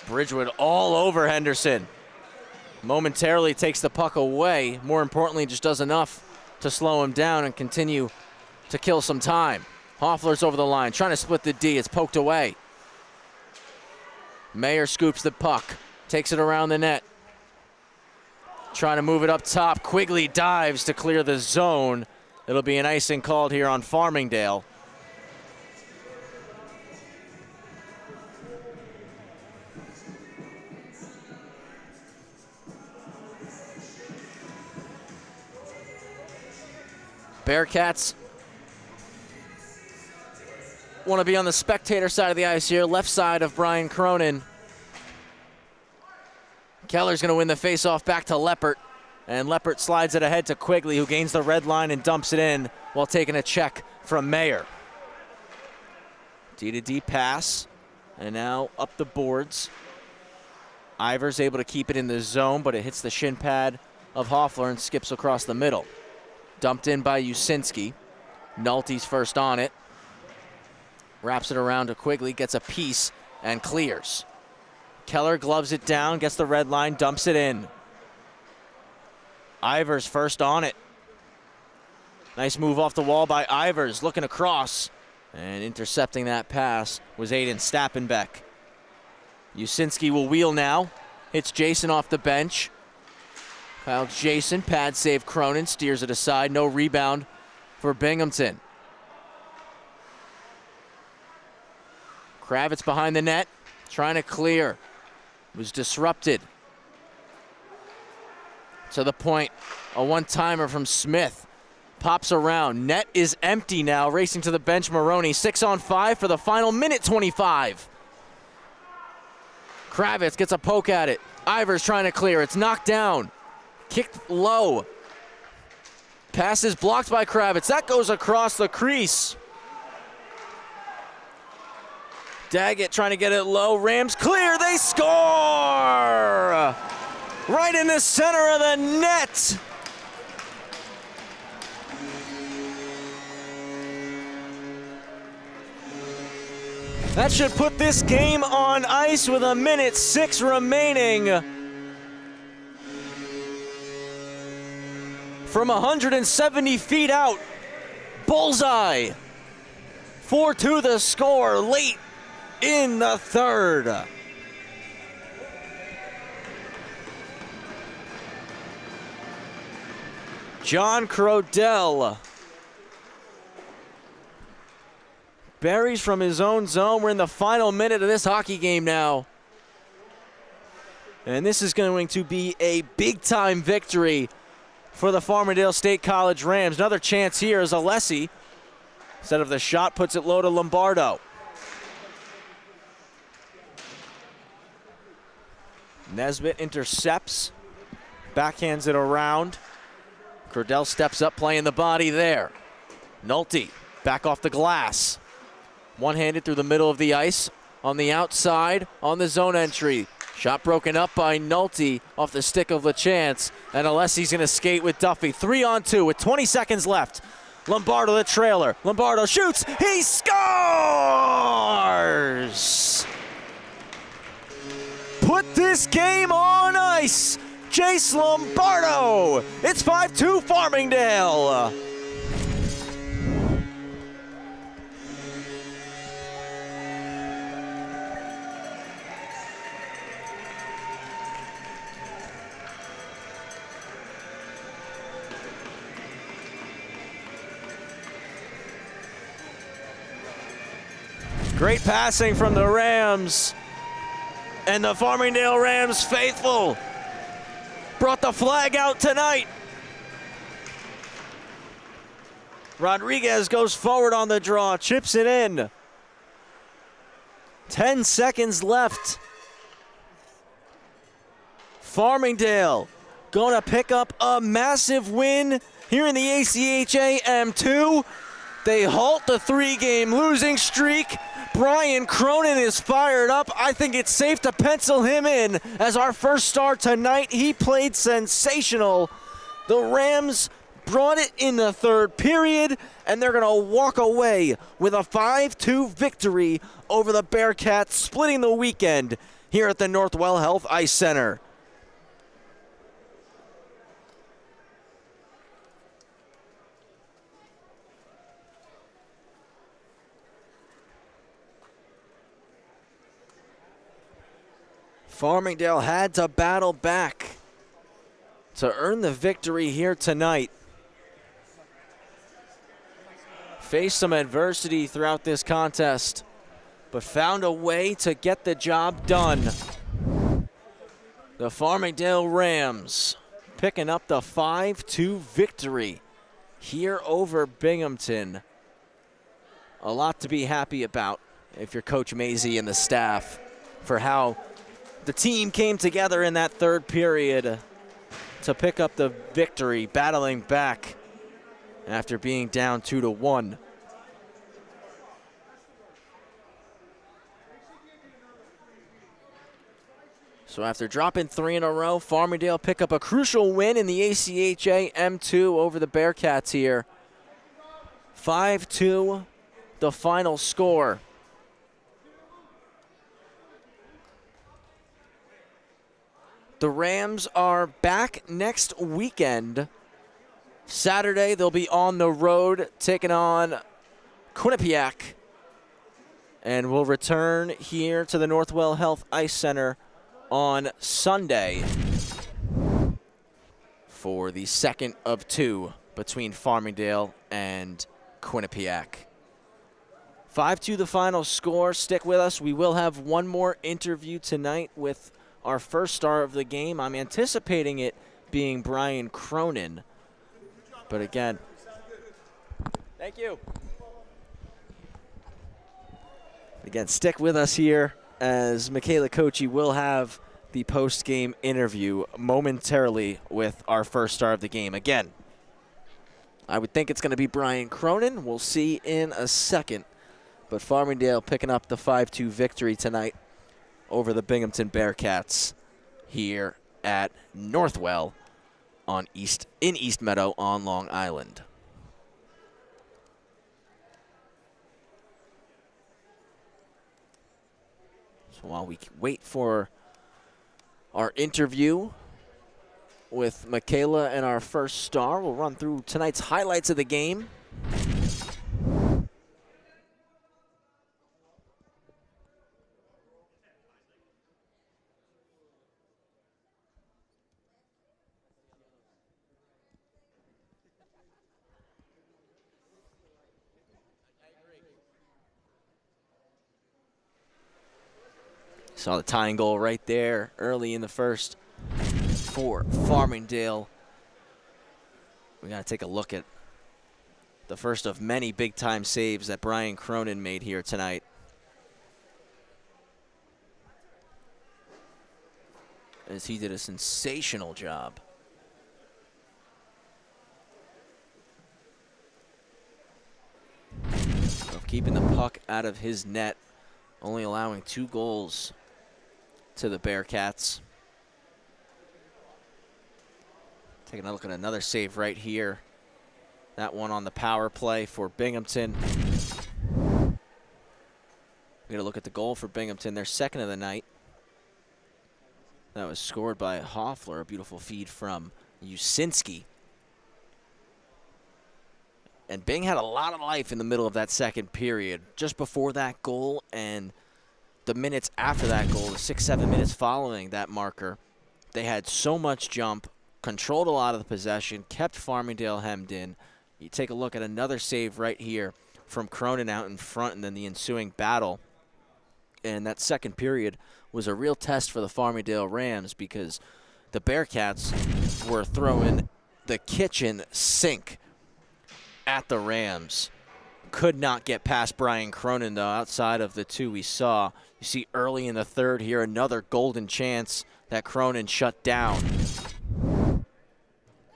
Bridgewood all over Henderson. Momentarily takes the puck away. More importantly, just does enough to slow him down and continue to kill some time. Hoffler's over the line, trying to split the D. It's poked away. Mayer scoops the puck, takes it around the net. Trying to move it up top. Quigley dives to clear the zone. It'll be an icing called here on Farmingdale. Bearcats want to be on the spectator side of the ice here, left side of Brian Cronin. Keller's going to win the faceoff back to Leppert, and Leppert slides it ahead to Quigley, who gains the red line and dumps it in while taking a check from Mayer. D-to-D pass, and now up the boards. Ivers able to keep it in the zone, but it hits the shin pad of Hoffler and skips across the middle. Dumped in by Usinski. Nulty's first on it. Wraps it around to Quigley, gets a piece, and clears. Keller gloves it down, gets the red line, dumps it in. Ivers first on it. Nice move off the wall by Ivers, looking across. And intercepting that pass was Aiden Stappenbeck. Usinski will wheel now. Hits Jason off the bench. Kyle Jason, pad save Cronin, steers it aside. No rebound for Binghamton. Kravitz behind the net, trying to clear. Was disrupted. To the point, a one-timer from Smith. Pops around, net is empty now, racing to the bench Maroney. 6-on-5 for the final minute 25. Kravitz gets a poke at it. Ivers trying to clear, it's knocked down. Kicked low. Pass is blocked by Kravitz. That goes across the crease. Daggett trying to get it low. Rams clear. They score! Right in the center of the net. That should put this game on ice with 1:06 remaining. From 170 feet out, bullseye. 4-2 the score late in the third. John Crodell buries from his own zone. We're in the final minute of this hockey game now. And this is going to be a big-time victory for the Farmingdale State College Rams. Another chance here as Alessi, instead of the shot, puts it low to Lombardo. Nesbitt intercepts, backhands it around. Crodell steps up, playing the body there. Nolte back off the glass. One-handed through the middle of the ice on the outside on the zone entry. Shot broken up by Nolte off the stick of LaChance, and Alessi's going to skate with Duffy. 3-on-2 with 20 seconds left. Lombardo the trailer. Lombardo shoots. He scores! Put this game on ice. Jace Lombardo. It's 5-2 Farmingdale. Great passing from the Rams. And the Farmingdale Rams faithful brought the flag out tonight. Rodriguez goes forward on the draw, chips it in. 10 seconds left. Farmingdale going to pick up a massive win here in the ACHA M2. They halt the 3-game losing streak. Brian Cronin is fired up. I think it's safe to pencil him in as our first star tonight. He played sensational. The Rams brought it in the third period, and they're going to walk away with a 5-2 victory over the Bearcats, splitting the weekend here at the Northwell Health Ice Center. Farmingdale had to battle back to earn the victory here tonight. Faced some adversity throughout this contest, but found a way to get the job done. The Farmingdale Rams picking up the 5-2 victory here over Binghamton. A lot to be happy about if you're Coach Mazey and the staff for how the team came together in that third period to pick up the victory, battling back after being down 2-1. So after dropping 3 in a row, Farmingdale pick up a crucial win in the ACHA M2 over the Bearcats here. 5-2, the final score. The Rams are back next weekend. Saturday, they'll be on the road taking on Quinnipiac. And will return here to the Northwell Health Ice Center on Sunday for the second of 2 between Farmingdale and Quinnipiac. 5-2 the final score. Stick with us. We will have one more interview tonight with our first star of the game. I'm anticipating it being Brian Cronin. But again, thank you. Again, stick with us here as Michaela Kochi will have the post-game interview momentarily with our first star of the game. Again, I would think it's going to be Brian Cronin. We'll see in a second. But Farmingdale picking up the 5-2 victory tonight over the Binghamton Bearcats here at Northwell in East Meadow on Long Island. So while we wait for our interview with Michaela and our first star, we'll run through tonight's highlights of the game. Saw the tying goal right there early in the first for Farmingdale. We got to take a look at the first of many big-time saves that Brian Cronin made here tonight. As he did a sensational job. Of keeping the puck out of his net, only allowing 2 goals to the Bearcats. Taking a look at another save right here. That one on the power play for Binghamton. We're going to look at the goal for Binghamton, their second of the night. That was scored by Hoffler, a beautiful feed from Usinski. And Bing had a lot of life in the middle of that second period. Just before that goal and the minutes after that goal, the 6-7 minutes following that marker, they had so much jump, controlled a lot of the possession, kept Farmingdale hemmed in. You take a look at another save right here from Cronin out in front, and then the ensuing battle. And that second period was a real test for the Farmingdale Rams because the Bearcats were throwing the kitchen sink at the Rams. Could not get past Brian Cronin, though, outside of the 2 we saw. You see early in the third here, another golden chance that Cronin shut down.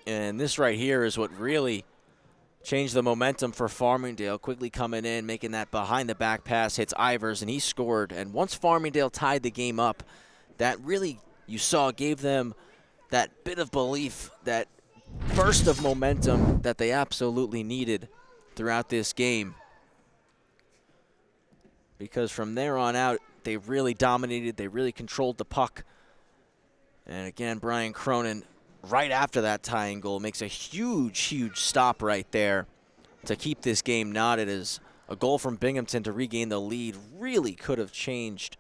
And this right here is what really changed the momentum for Farmingdale. Quickly coming in, making that behind-the-back pass, hits Ivers, and he scored. And once Farmingdale tied the game up, that really, you saw, gave them that bit of belief, that burst of momentum that they absolutely needed throughout this game. Because from there on out, they really dominated. They really controlled the puck. And again, Brian Cronin, right after that tying goal, makes a huge, huge stop right there to keep this game knotted, as a goal from Binghamton to regain the lead really could have changed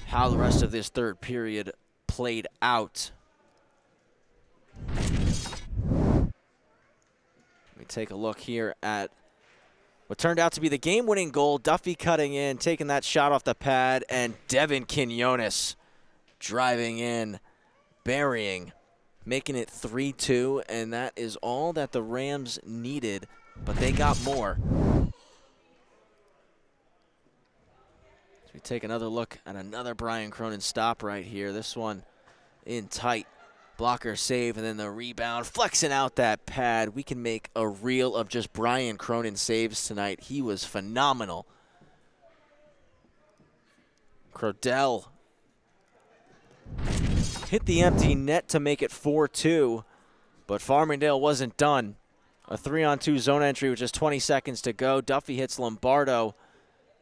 how the rest of this third period played out. Let me take a look here at what turned out to be the game-winning goal. Duffy cutting in, taking that shot off the pad, and Devin Quinones driving in, burying, making it 3-2, and that is all that the Rams needed, but they got more. So we take another look at another Brian Cronin stop right here. This one in tight. Blocker save, and then the rebound, flexing out that pad. We can make a reel of just Brian Cronin saves tonight. He was phenomenal. Crodell hit the empty net to make it 4-2, but Farmingdale wasn't done. A 3-on-2 zone entry with just 20 seconds to go. Duffy hits Lombardo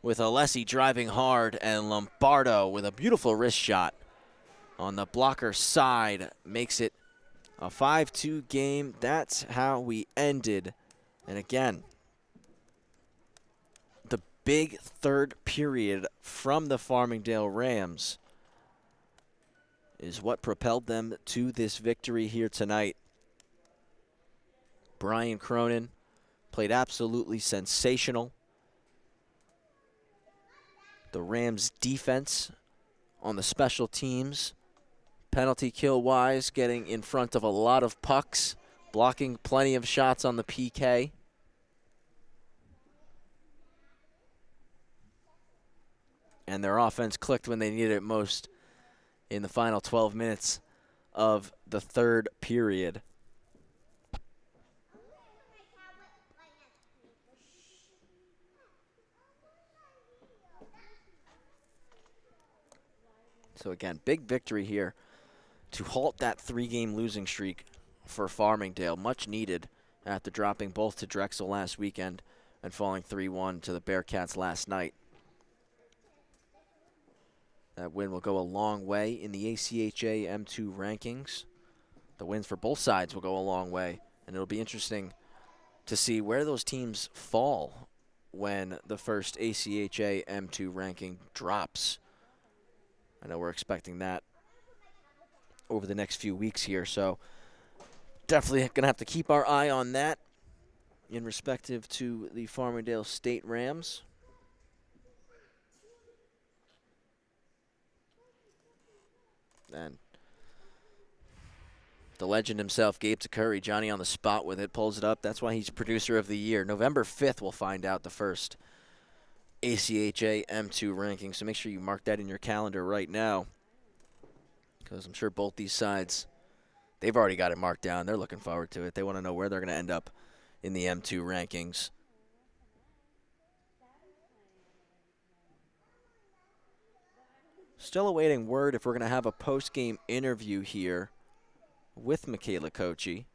with Alessi driving hard, and Lombardo with a beautiful wrist shot on the blocker side makes it a 5-2 game. That's how we ended. And again, the big third period from the Farmingdale Rams is what propelled them to this victory here tonight. Brian Cronin played absolutely sensational. The Rams defense on the special teams, penalty kill wise, getting in front of a lot of pucks, blocking plenty of shots on the PK. And their offense clicked when they needed it most in the final 12 minutes of the third period. So again, big victory here to halt that 3-game losing streak for Farmingdale. Much needed after dropping both to Drexel last weekend and falling 3-1 to the Bearcats last night. That win will go a long way in the ACHA M2 rankings. The wins for both sides will go a long way, and it'll be interesting to see where those teams fall when the first ACHA M2 ranking drops. I know we're expecting that over the next few weeks here, so definitely going to have to keep our eye on that in respective to the Farmingdale State Rams. And the legend himself, Gabe Takuri, Johnny on the spot with it, pulls it up. That's why he's producer of the year. November 5th, we'll find out the first ACHA M2 ranking, so make sure you mark that in your calendar right now, because I'm sure both these sides, they've already got it marked down. They're looking forward to it. They want to know where they're going to end up in the M2 rankings. Still awaiting word if we're going to have a post-game interview here with Michaela Kochi.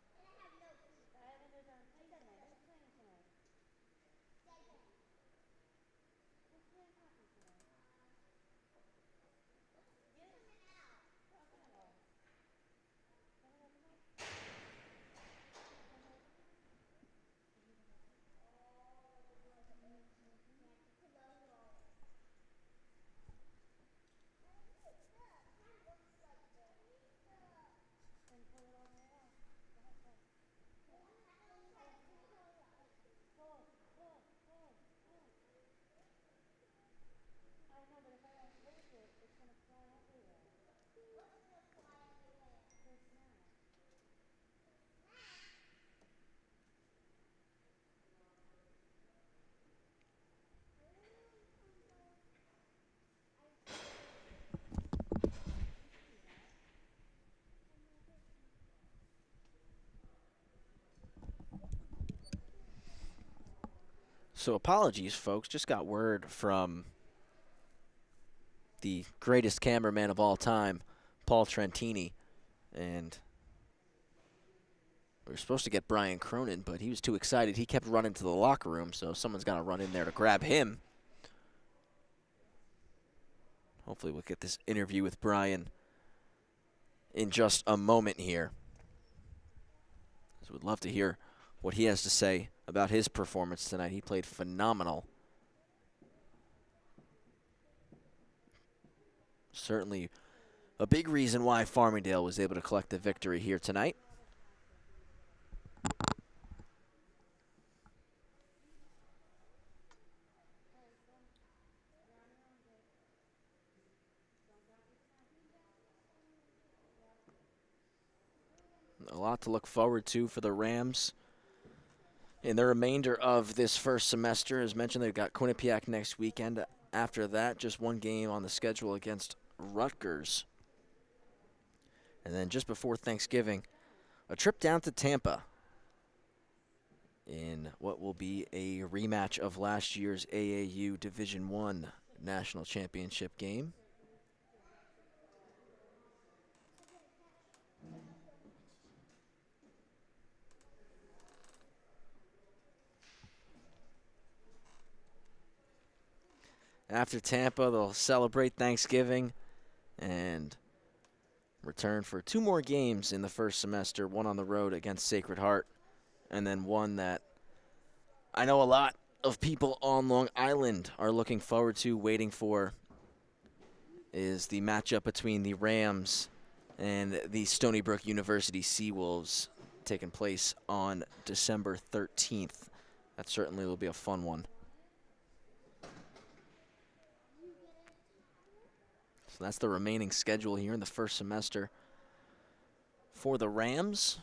So apologies, folks. Just got word from the greatest cameraman of all time, Paul Trentini. And we were supposed to get Brian Cronin, but he was too excited. He kept running to the locker room, so someone's got to run in there to grab him. Hopefully we'll get this interview with Brian in just a moment here. So we'd love to hear what he has to say about his performance tonight. He played phenomenal. Certainly a big reason why Farmingdale was able to collect the victory here tonight. A lot to look forward to for the Rams in the remainder of this first semester. As mentioned, they've got Quinnipiac next weekend. After that, just one game on the schedule against Rutgers. And then just before Thanksgiving, a trip down to Tampa in what will be a rematch of last year's AAU Division I National Championship game. After Tampa, they'll celebrate Thanksgiving and return for 2 more games in the first semester, one on the road against Sacred Heart, and then one that I know a lot of people on Long Island are looking forward to, waiting for, is the matchup between the Rams and the Stony Brook University Seawolves, taking place on December 13th. That certainly will be a fun one. So that's the remaining schedule here in the first semester for the Rams.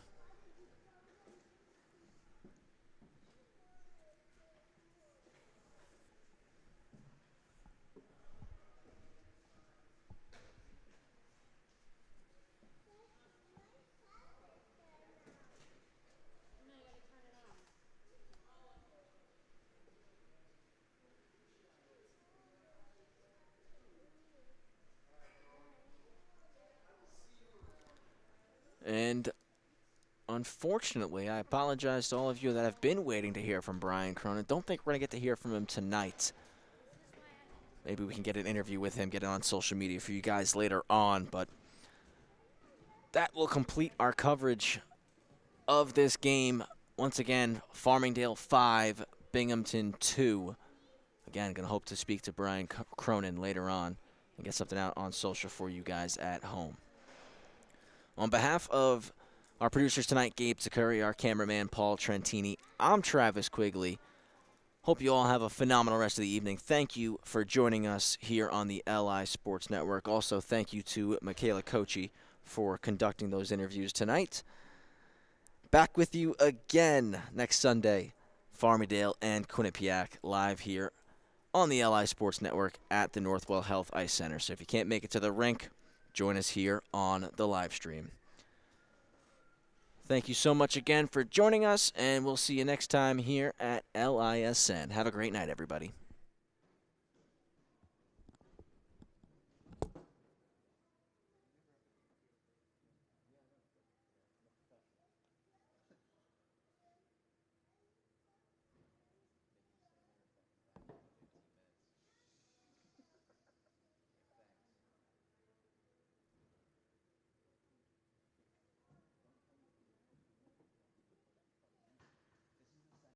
And unfortunately, I apologize to all of you that have been waiting to hear from Brian Cronin. Don't think we're going to get to hear from him tonight. Maybe we can get an interview with him, get it on social media for you guys later on. But that will complete our coverage of this game. Once again, Farmingdale 5, Binghamton 2. Again, going to hope to speak to Brian Cronin later on and get something out on social for you guys at home. On behalf of our producers tonight, Gabe Zakuri, our cameraman, Paul Trentini, I'm Travis Quigley. Hope you all have a phenomenal rest of the evening. Thank you for joining us here on the LI Sports Network. Also, thank you to Michaela Kochi for conducting those interviews tonight. Back with you again next Sunday, Farmingdale and Quinnipiac, live here on the LI Sports Network at the Northwell Health Ice Center. So if you can't make it to the rink, join us here on the live stream. Thank you so much again for joining us, and we'll see you next time here at LISN. Have a great night, everybody.